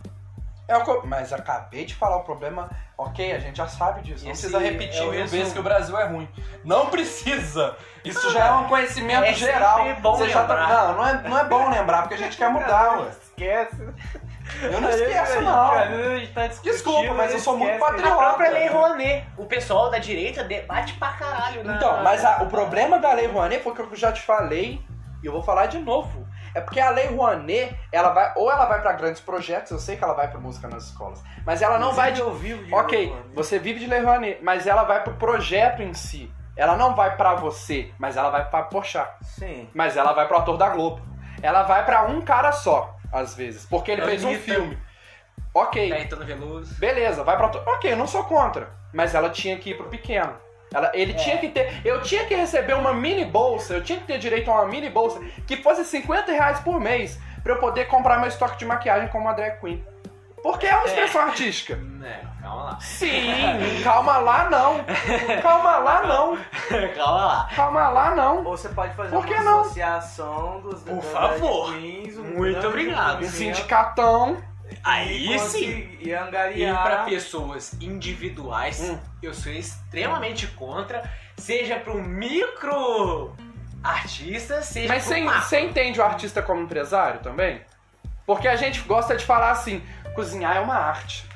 Mas acabei de falar o problema. Ok, a gente já sabe disso. Não Esse precisa repetir é o mil resumo. vezes que o Brasil é ruim. Não precisa! Isso já é um conhecimento É geral. sempre bom Você já lembrar. não é bom lembrar, porque a gente quer mudar, ué. Esquece. Eu não esqueço, não. Desculpa, mas eu sou muito A patriota. própria Lei Rouanet. O pessoal da direita debate pra caralho. Então, mas o problema da Lei Rouanet foi o que eu já te falei, e eu vou falar de novo. É porque a Lei Rouanet, ela vai pra grandes projetos, eu sei que ela vai pra música nas escolas, mas ela não vai de... Ok, você vive de Lei Rouanet, mas ela vai pro projeto em si. Ela não vai pra você, mas ela vai pra Porchat. Sim. Mas ela vai pro ator da Globo. Ela vai pra um cara só, às vezes, porque ele fez um Anitta. filme. Ok, Caetano Veloso. beleza, vai pra ator. Ok, eu não sou contra, mas ela tinha que ir pro pequeno. Ele tinha que ter. Eu tinha que receber uma mini bolsa, eu tinha que ter direito a uma mini bolsa que fosse R$50 por mês pra eu poder comprar meu estoque de maquiagem como uma drag queen. Porque é uma expressão artística. Calma lá. Sim, calma lá não. Calma lá não. Calma lá. Calma lá não. Ou você pode fazer Por que uma não? associação dos Por das favor. drag queens, Muito grande obrigado. Um movimento sindicatão. Aí sim. E E angariar. pra pessoas individuais, eu sou extremamente contra, seja pro micro artista, seja Mas pro macro. você entende o artista como empresário também? Porque a gente gosta de falar assim, cozinhar é uma arte.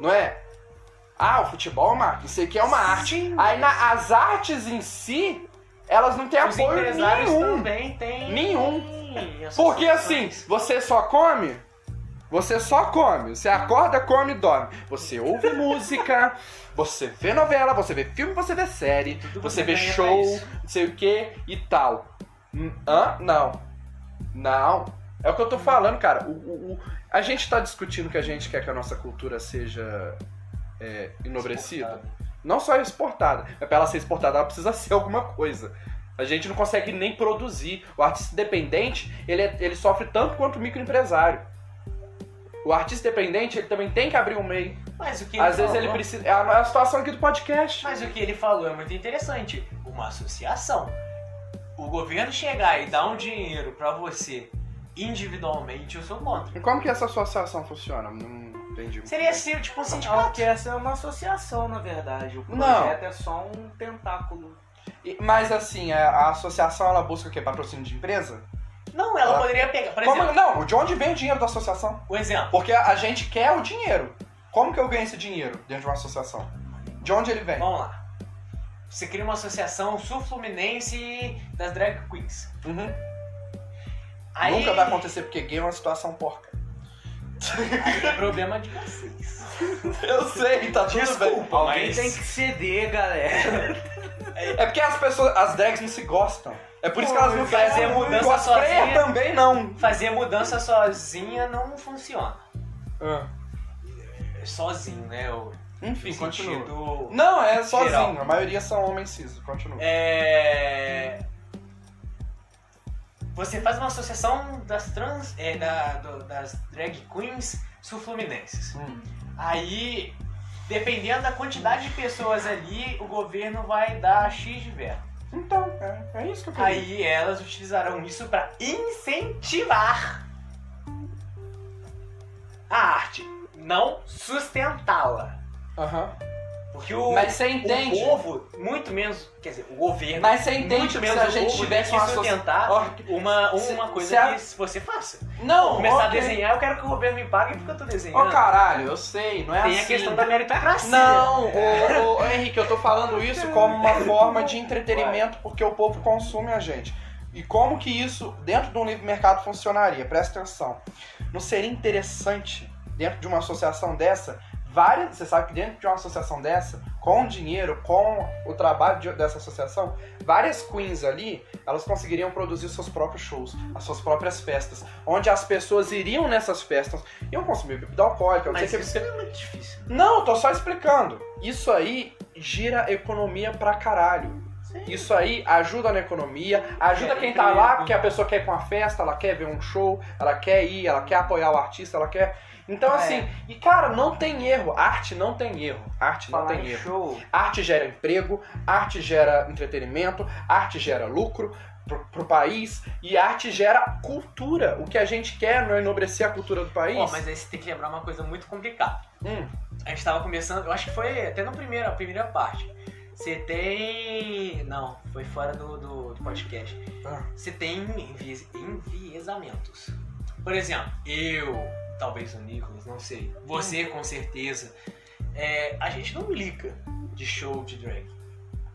Não é? Ah, o futebol é uma arte, isso aqui é uma arte. Sim. Aí as artes em si, elas não têm Os apoio empresários nenhum. também têm. Nenhum. associações. Porque assim, você só come, você acorda, come e dorme. Você ouve música, você vê novela, você vê filme, você vê série, Tudo você você vê ganha show, pra isso. não sei o que e tal. Não. Não. É o que eu tô falando, cara. A gente tá discutindo que a gente quer que a nossa cultura seja enobrecida. Não só exportada. Mas pra ela ser exportada, ela precisa ser alguma coisa. A gente não consegue nem produzir. O artista independente, ele sofre tanto quanto o microempresário. O artista independente, ele também tem que abrir um meio. Mas o que Às vezes ele precisa... É a situação aqui do podcast. Mas o que ele falou é muito interessante. Uma associação. O governo chegar e dar um dinheiro pra você individualmente, eu sou contra. E como que essa associação funciona? Não entendi. Seria assim, tipo um sindicato. Porque essa é uma associação, na verdade. O Não. projeto é só um tentáculo. Mas assim, a associação, ela busca o quê? Patrocínio de empresa? Não, ela poderia pegar, por Como- exemplo, Não, de onde vem o dinheiro da associação? o exemplo. Porque a gente quer o dinheiro. Como que eu ganho esse dinheiro dentro de uma associação? De onde ele vem? Vamos lá. Você cria uma associação sul-fluminense das drag queens. Uhum. Aí, Nunca vai acontecer porque gay é uma situação porca. aí é problema de vocês. Eu sei, tá tudo Desculpa, Alguém mas... tem que ceder, galera. É porque as drags não se gostam. É por isso que elas não fazer fazem mudança cosplayer sozinha. também não. Fazer mudança sozinha não funciona. Ah. Sozinho, né? Enfim, No continua. sentido... Não, é sozinho. geral. A maioria são homens cis. Continua. Você faz uma associação das das drag queens sul-fluminenses. Aí, dependendo da quantidade de pessoas ali, o governo vai dar X de verba. Então, é isso que eu queria. Aí elas utilizarão isso para incentivar a arte, não sustentá-la. Aham. Porque Mas você entende? o povo, muito menos, quer dizer, o governo, Mas você entende muito que menos se a o gente povo tivesse tem uma que associa- sustentar Ó, uma coisa se que você faça. Não, Começar a ok. desenhar, eu quero que o governo me pague porque eu tô Ô desenhando. caralho, eu sei, não é Tem assim. a questão da meritocracia. Não, ô, Henrique, eu tô falando isso como uma forma de entretenimento porque o povo consome a gente. E como que isso, dentro de um livre mercado, funcionaria? Presta atenção. Não seria interessante, dentro de uma associação dessa, você sabe que dentro de uma associação dessa, com dinheiro, com o trabalho dessa associação, várias queens ali, elas conseguiriam produzir seus próprios shows, as suas próprias festas, onde as pessoas iriam nessas festas, iam consumir bebida alcoólica, não sei Mas o que. isso é muito difícil. Não, eu tô só explicando. Isso aí gira economia pra caralho. Sim. Isso aí ajuda na economia, ajuda quem tá lá, porque a pessoa quer ir pra uma festa, ela quer ver um show, ela quer ir, ela quer apoiar o artista, ela quer... Então, assim, e cara, não tem erro. Arte não tem erro. Arte não tem erro. Show. Arte gera emprego, arte gera entretenimento, arte gera lucro pro país e arte gera cultura. O que a gente quer não é enobrecer a cultura do país. Mas aí você tem que lembrar uma coisa muito complicada. A gente tava começando, eu acho que foi até na primeira parte. Você tem... Não, foi fora do podcast. Você tem enviesamentos. Por exemplo, talvez o Nicolas, não sei. Você, com certeza. A gente não liga de show de drag.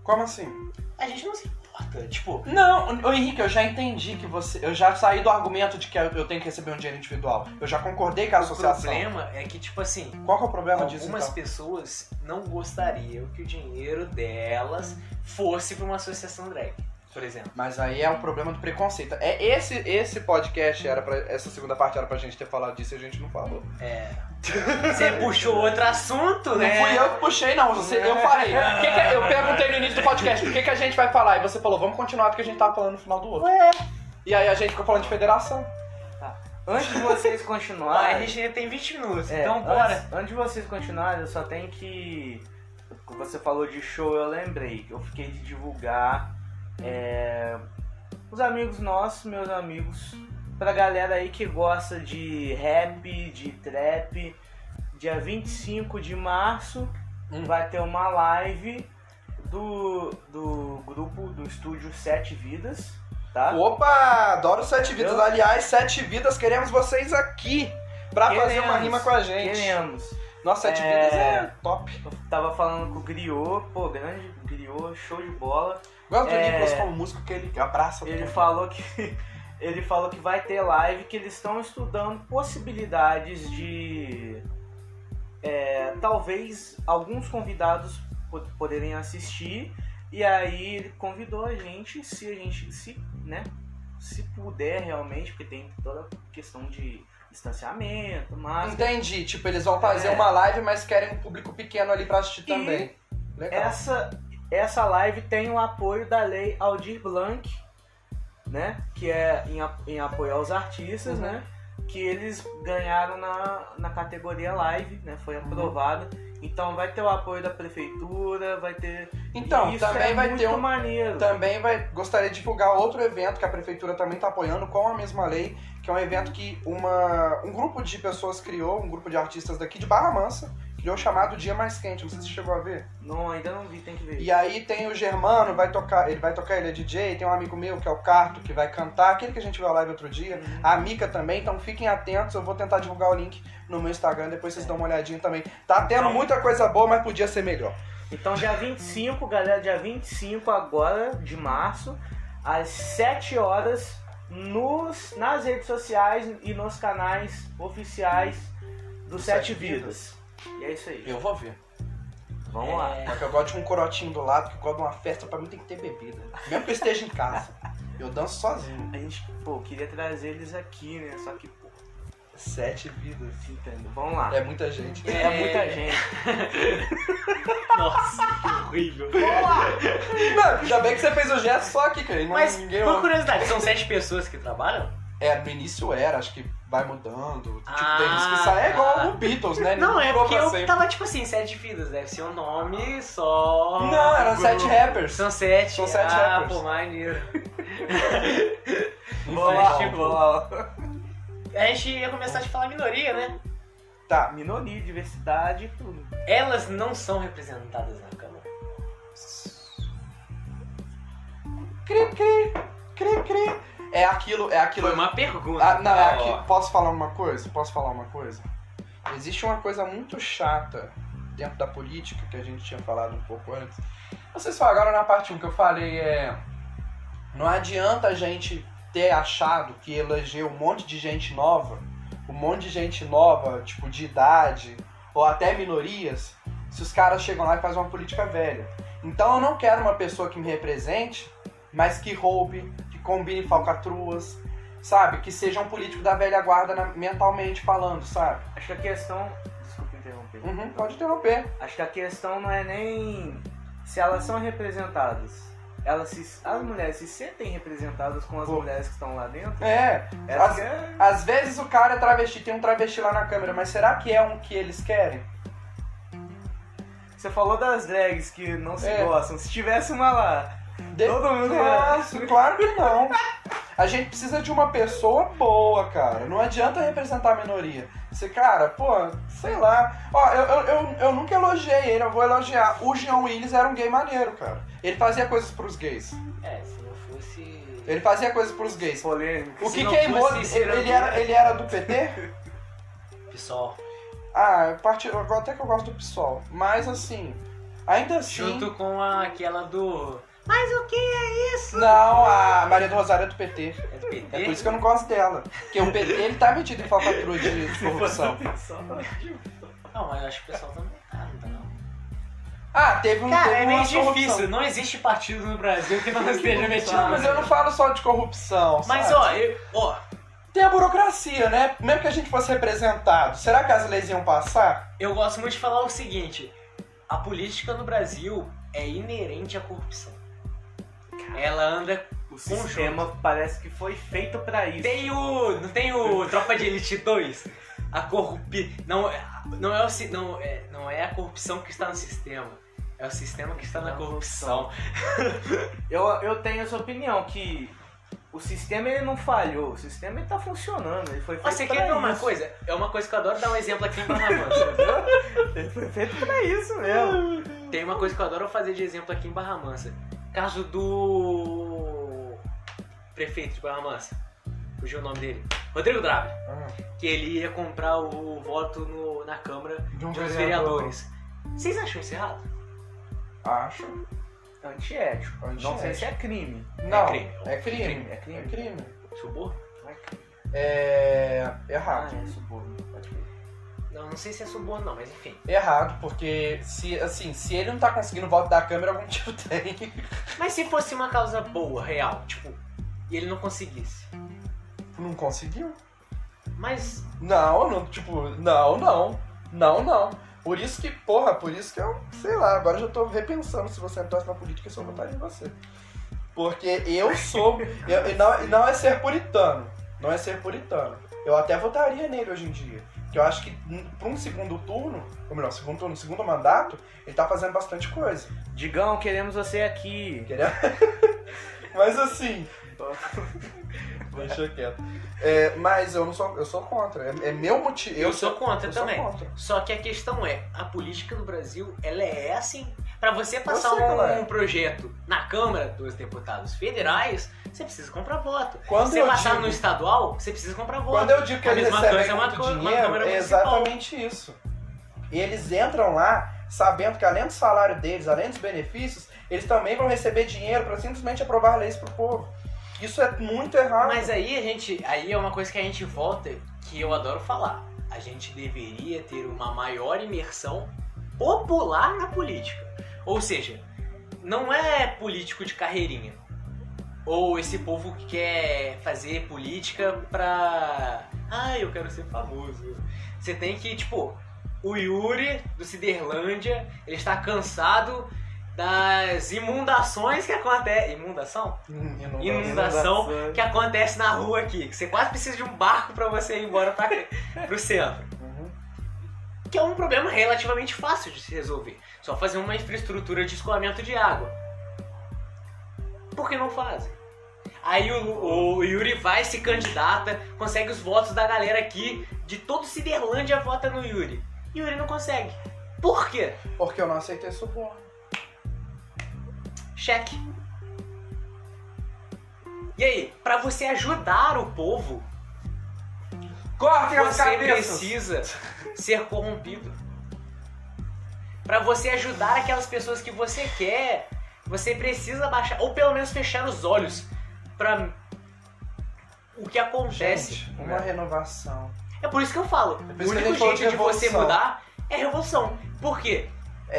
Como assim? A gente não se importa. Tipo... Não, ô Henrique, eu já entendi que você... Eu já saí do argumento de que eu tenho que receber um dinheiro individual. Eu já concordei com a associação. O problema é que, tipo assim... Qual que é o problema disso, Algumas então? pessoas não gostariam que o dinheiro delas fosse pra uma associação drag, por exemplo. Mas aí é um problema do preconceito. Esse podcast, essa segunda parte era pra gente ter falado disso e a gente não falou. Você puxou outro assunto, né? Não fui eu que puxei, não. Eu falei. Eu perguntei no início do podcast o que a gente vai falar. E você falou, vamos continuar porque a gente tava falando no final do outro. E aí a gente ficou falando de federação. Tá. Antes de vocês continuarem... A gente ainda tem 20 minutos, então bora. Antes de vocês continuarem, eu só tenho que... Você falou de show, eu lembrei. Eu fiquei de divulgar... os amigos nossos, meus amigos... Pra galera aí que gosta de rap, de trap, dia 25 de março vai ter uma live do grupo do estúdio 7 Vidas, tá? Opa, adoro 7 Vidas. Aliás, 7 Vidas, queremos vocês aqui pra fazer uma rima com a gente. Queremos. Nossa, 7 Vidas é top. Eu tava falando com o Griot, grande Griot, show de bola. Gosto do Nicolas como músico, que ele abraça Ele falou que vai ter live, que eles estão estudando possibilidades de talvez alguns convidados poderem assistir, e aí ele convidou a gente, se puder realmente, porque tem toda a questão de distanciamento, mas... Entendi, tipo, eles vão fazer uma live, mas querem um público pequeno ali pra assistir também. Legal. Essa live tem o apoio da Lei Aldir Blanc, né, que é em apoio aos artistas, né, que eles ganharam na categoria live, né, foi aprovada. Então vai ter o apoio da prefeitura, vai ter... Então, isso também vai ter maneiro. Gostaria de divulgar outro evento que a prefeitura também está apoiando com a mesma lei, que é um evento que um grupo de pessoas criou, um grupo de artistas daqui de Barra Mansa, criou, chamado Dia Mais Quente. Não sei se você chegou a ver. Não, ainda não vi, tem que ver. E aí tem o Germano, ele é DJ, tem um amigo meu que é o Carto, que vai cantar, aquele que a gente viu a live outro dia, a Mica também, então fiquem atentos, eu vou tentar divulgar o link no meu Instagram, depois vocês dão uma olhadinha também. Tá tendo muita coisa boa, mas podia ser melhor. Então dia 25, galera, dia 25 agora de março, às 7 horas, nas redes sociais e nos canais oficiais do 7 Vidas. E é isso aí. Eu vou ver. Vamos lá. Porque eu gosto de um corotinho do lado, que eu gosto de uma festa, pra mim tem que ter bebida. Mesmo que eu esteja em casa. Eu danço sozinho. A gente, queria trazer eles aqui, né? Só que, 7 Vidas. Entendo. Vamos lá. É muita gente. É muita gente. Nossa, que horrível. Vamos lá. Não, ainda bem que você fez o gesto só aqui, cara. Mas, ninguém por curiosidade, são 7 pessoas que trabalham? No início era, acho que vai mudando. Tipo, tem uns que saem igual o Beatles, né? Não, Ninguém é porque eu sempre. tava tipo assim, 7 vidas, deve ser um nome só. Não, eram 7 rappers. São 7. São 7 rappers. Pô, maneiro. Vamos lá. A gente ia começar a falar minoria, né? Tá. Minoria, diversidade e tudo. Elas não são representadas na Câmara. Cri. É aquilo. Foi uma pergunta. Não, é aquilo. Posso falar uma coisa? Existe uma coisa muito chata dentro da política, que a gente tinha falado um pouco antes. Vocês falaram na parte 1 que eu falei, não adianta a gente ter achado que eleger um monte de gente nova, tipo, de idade, ou até minorias, se os caras chegam lá e fazem uma política velha. Então eu não quero uma pessoa que me represente, mas que roube, que combine falcatruas, sabe? Que seja um político da velha guarda mentalmente falando, sabe? Acho que a questão... Desculpa interromper. Pode interromper. Acho que a questão não é nem se elas são representadas. as mulheres se sentem representadas com as mulheres que estão lá dentro. Às vezes o cara é travesti, tem um travesti lá na câmera, mas será que é um que eles querem? Você falou das drags que não se gostam. Se tivesse uma lá, todo mundo Nossa, claro que não. A gente precisa de uma pessoa boa, cara. Não adianta representar a minoria. Você, cara, pô, sei lá. Ó, eu nunca elogiei ele, eu vou elogiar. O Jean Willis era um gay maneiro, cara. Ele fazia coisas pros gays. Se não fosse... Ele fazia coisas pros gays. Polêmico. O que queimou, ele era do PT? PSOL. Até que eu gosto do PSOL. Mas assim, ainda assim... Junto com aquela do... Mas o que é isso? Não, a Maria do Rosário é do PT. É do PT? É por isso que eu não gosto dela. Porque o PT, ele tá metido em falcatrua de corrupção. Não, mas eu acho que o pessoal também tá, não tá não. Teve Cara, é meio uma corrupção. difícil. Não existe partido no Brasil que não esteja metido. Mas eu não falo só de corrupção, Mas sabe? tem a burocracia, né? Mesmo que a gente fosse representado, será que as leis iam passar? Eu gosto muito de falar o seguinte: a política no Brasil é inerente à corrupção. Ela anda O sistema parece que foi feito pra isso. Não tem o Tropa de Elite 2? Não é a corrupção que está no sistema. É o sistema que está na corrupção. Eu tenho essa opinião, que o sistema ele não falhou, o sistema ele tá funcionando, ele foi feito Você pra quer ver isso. uma coisa? É uma coisa que eu adoro dar um exemplo aqui em Barra Mansa. Ele foi feito pra isso mesmo. Tem uma coisa que eu adoro fazer de exemplo aqui em Barra Mansa. Caso do prefeito de Barra Mansa. Fugiu o nome dele. Rodrigo Drabe. Que ele ia comprar o voto na Câmara dos vereadores. Vocês acham isso errado? Acho. Antiético. Não sei se é crime. Não, É crime. é crime. Suborno? Não é crime. É errado. É suborno. Pode ver. Não sei se é suborno não, mas enfim. Errado, porque se ele não tá conseguindo o voto da Câmara, algum motivo tem. Mas se fosse uma causa boa, real, tipo, e ele não conseguisse? Não conseguiu? Mas... Não. Por isso que eu, sei lá, agora eu já tô repensando se você entrasse na política, se eu votaria em você. Porque eu sou... não é ser puritano. Não é ser puritano. Eu até votaria nele hoje em dia. Porque eu acho que pra um segundo turno, ou melhor, segundo mandato, ele tá fazendo bastante coisa. Digão, queremos você aqui. Mas assim... Deixa quieto. Mas eu sou contra. É meu motivo. Eu sou contra eu também. Sou contra. Só que a questão é, a política do Brasil, ela é assim. Pra você passar um projeto na Câmara dos Deputados Federais, você precisa comprar voto. Se você passar no estadual, você precisa comprar voto. Quando eu digo que eles recebem uma muito dinheiro, é exatamente isso. Eles entram lá sabendo que além do salário deles, além dos benefícios, eles também vão receber dinheiro pra simplesmente aprovar leis pro povo. Isso é muito errado. Mas aí é uma coisa que a gente volta, que eu adoro falar. A gente deveria ter uma maior imersão popular na política. Ou seja, não é político de carreirinha. Ou esse povo que quer fazer política pra... eu quero ser famoso. Você tem que, tipo, o Yuri do Ciderlândia, ele está cansado das inundações que acontecem. Inundação que acontece na rua aqui. Que você quase precisa de um barco pra você ir embora pro centro. Que é um problema relativamente fácil de se resolver. Só fazer uma infraestrutura de escoamento de água. Por que não fazem? Aí o Yuri vai, se candidata, consegue os votos da galera aqui, de todo Ciderlândia vota no Yuri. Yuri não consegue. Por quê? Porque eu não aceitei suborno. Cheque. E aí, pra você ajudar o povo, cortem as você cabeças. precisa ser corrompido. Pra você ajudar aquelas pessoas que você quer, você precisa baixar, ou pelo menos fechar os olhos pra o que acontece. Gente, uma renovação. É por isso que eu falo, o único jeito de você mudar é revolução. Por quê?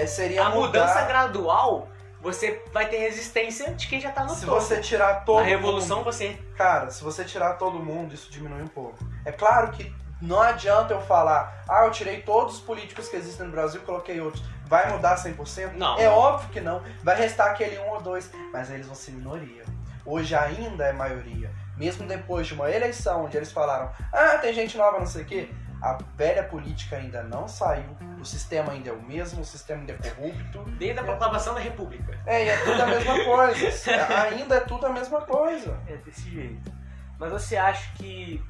Seria a mudança gradual, você vai ter resistência de quem já tá no topo. Se você tirar todo a revolução, mundo, você... Cara, se você tirar todo mundo, isso diminui um pouco. É claro que não adianta eu falar, eu tirei todos os políticos que existem no Brasil e coloquei outros. vai mudar 100%? Não. É óbvio que não. Vai restar aquele 1 ou 2, mas eles vão ser minoria. Hoje ainda é maioria. Mesmo depois de uma eleição onde eles falaram, tem gente nova, não sei o quê, a velha política ainda não saiu, o sistema ainda é o mesmo, o sistema ainda é corrupto. Desde a proclamação da República. E é tudo a mesma coisa. Ainda é tudo a mesma coisa. É desse jeito. Mas você acha que...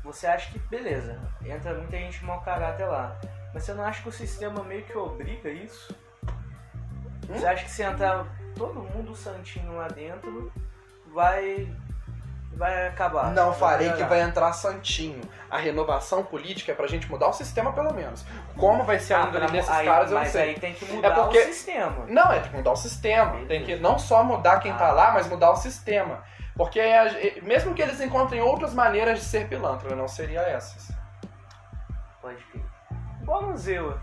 Você acha que, beleza, entra muita gente mau caráter lá. Mas você não acha que o sistema meio que obriga isso? Você acha que se entrar todo mundo santinho lá dentro, vai acabar? Não falei que vai entrar santinho. A renovação política é pra gente mudar o sistema, pelo menos. Como vai ser a índole desses caras, eu não sei. Mas aí tem que mudar porque... o sistema. Não, é de mudar o sistema. Tem que não só mudar quem tá lá, mas mudar o sistema. Porque mesmo que eles encontrem outras maneiras de ser pilantra, não seria essas. Pode crer. Igual no Zewa.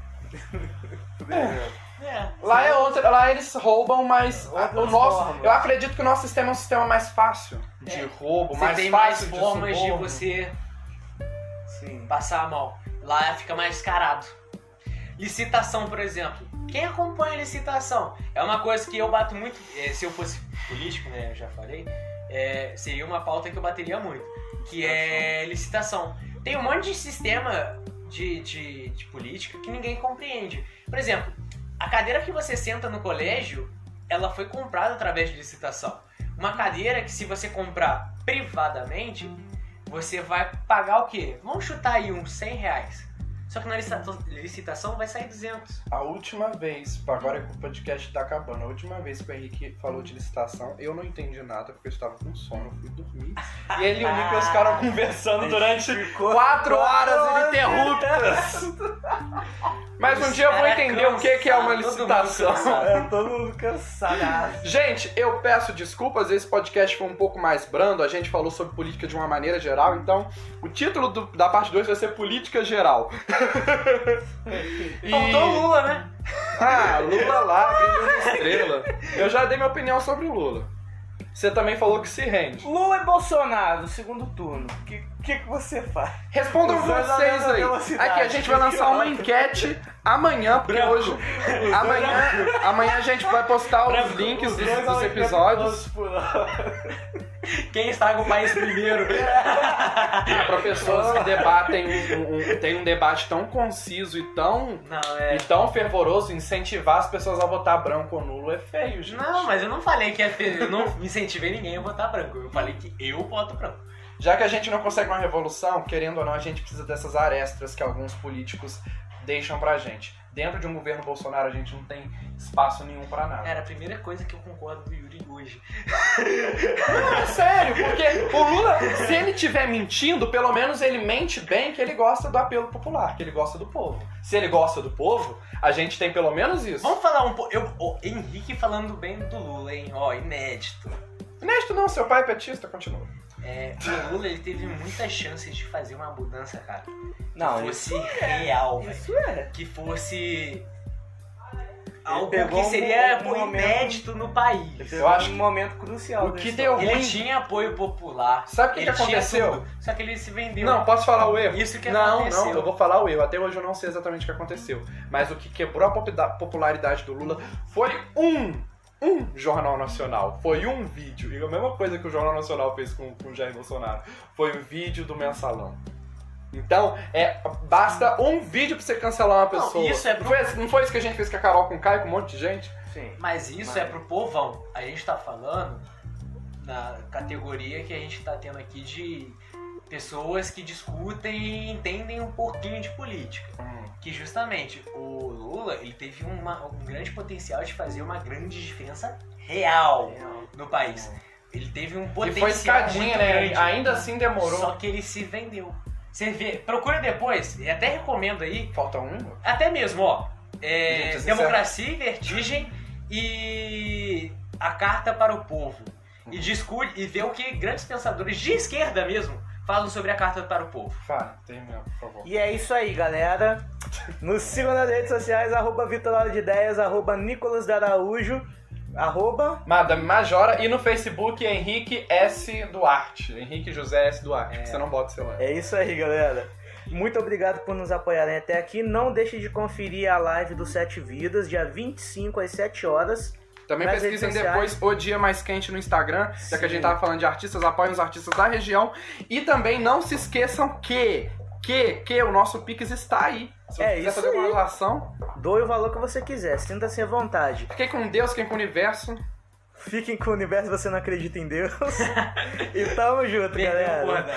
Lá é outra, lá eles roubam, mas o nosso, formas. eu acredito que o nosso sistema é um sistema mais fácil de roubo, Você mais tem mais fácil formas de suborno. você Sim. passar a mão. Lá fica mais descarado. Licitação, por exemplo. Quem acompanha a licitação? É uma coisa que eu bato muito. Se eu fosse político, né, eu já falei, seria uma pauta que eu bateria muito. Que é licitação. Tem um monte de sistema de política que ninguém compreende. Por exemplo, a cadeira que você senta no colégio, ela foi comprada através de licitação. Uma cadeira que, se você comprar privadamente, você vai pagar o quê? Vamos chutar aí uns R$100. Só que na licitação vai sair 200. A última vez, agora que o podcast tá acabando, a última vez que o Henrique falou de licitação, eu não entendi nada porque eu estava com sono, eu fui dormir. E ele e o Nicolas ficaram conversando durante 4 horas ininterruptas. Mas um dia eu vou entender o que é uma licitação. Todo mundo cansado. Gente, eu peço desculpas, esse podcast foi um pouco mais brando, a gente falou sobre política de uma maneira geral, então o título da parte 2 vai ser Política Geral. Faltou o Lula, né? Lula lá, brilhando estrela. Eu já dei minha opinião sobre o Lula. Você também falou que se rende. Lula e Bolsonaro, segundo turno. O que você faz? Respondam vocês aí. Aqui a gente vai lançar uma enquete amanhã, porque hoje... Amanhã a gente vai postar os links dos episódios. Quem estraga o país primeiro? Para pessoas que debatem, tem um debate tão conciso e tão fervoroso, incentivar as pessoas a votar branco ou nulo é feio, gente. Não, mas eu não falei que é feio. Eu não incentivei ninguém a votar branco. Eu falei que eu voto branco. Já que a gente não consegue uma revolução, querendo ou não, a gente precisa dessas arestas que alguns políticos deixam pra gente. Dentro de um governo Bolsonaro, a gente não tem espaço nenhum pra nada. Era a primeira coisa que eu concordo com o Yuri hoje. Não, é sério, porque o Lula, se ele estiver mentindo, pelo menos ele mente bem que ele gosta do apelo popular, que ele gosta do povo. Se ele gosta do povo, a gente tem pelo menos isso. Vamos falar um pouco... Henrique falando bem do Lula, hein? Inédito. Inédito não, seu pai é petista, continua. O Lula, ele teve muitas chances de fazer uma mudança, cara. Não, que fosse real, velho. Isso é. Que fosse algo pegou que seria um momento- inédito no país. Eu acho um momento crucial. o da que história. deu Ele ruim- tinha apoio popular. Sabe o que ele tinha aconteceu? tudo, só que ele se vendeu. Não, posso falar o erro? Isso que Não, aconteceu. eu vou falar o erro. Até hoje eu não sei exatamente o que aconteceu. Mas o que quebrou a popularidade do Lula foi um Jornal Nacional. Foi um vídeo. E a mesma coisa que o Jornal Nacional fez com o Jair Bolsonaro. Foi um vídeo do Mensalão. Então, basta um vídeo pra você cancelar uma pessoa. isso é Não foi isso que a gente fez com a Carol com o Caio, com um monte de gente? Sim. Mas isso é pro povão. A gente tá falando na categoria que a gente tá tendo aqui de pessoas que discutem e entendem um pouquinho de política. Que justamente o Lula, ele teve um grande potencial de fazer uma grande diferença real no país. Ele teve um E potencial foi escadinha, muito né? grande. Ainda assim demorou. Só que ele se vendeu. Você vê, procura depois, e até recomendo aí, Falta um? até mesmo, ó, Gente, Democracia e Vertigem e A Carta para o Povo. E discute e vê o que grandes pensadores de esquerda mesmo falam sobre a Carta para o Povo. Fala, termina, por favor. E é isso aí, galera. Nos sigam nas redes sociais, @Vitor_de_ideias, @Nicolas de Araújo, Madame Majora, e no Facebook Henrique S. Duarte. Henrique José S. Duarte, porque você não bota o celular. É isso aí, galera. Muito obrigado por nos apoiarem até aqui. Não deixe de conferir a live do 7 Vidas, dia 25 às 7 horas. Também nas pesquisem redes depois sociais. O Dia Mais Quente no Instagram, já que a Sim. gente tava falando de artistas, apoiem os artistas da região. E também não se esqueçam que o nosso Pix está aí. Se você quiser isso fazer alguma aí. doação, Doe o valor que você quiser, sinta-se à vontade. fiquem com Deus, fiquem com o universo. Fiquem com o universo se você não acredita em Deus. E tamo junto, Perdeu o galera. bordão.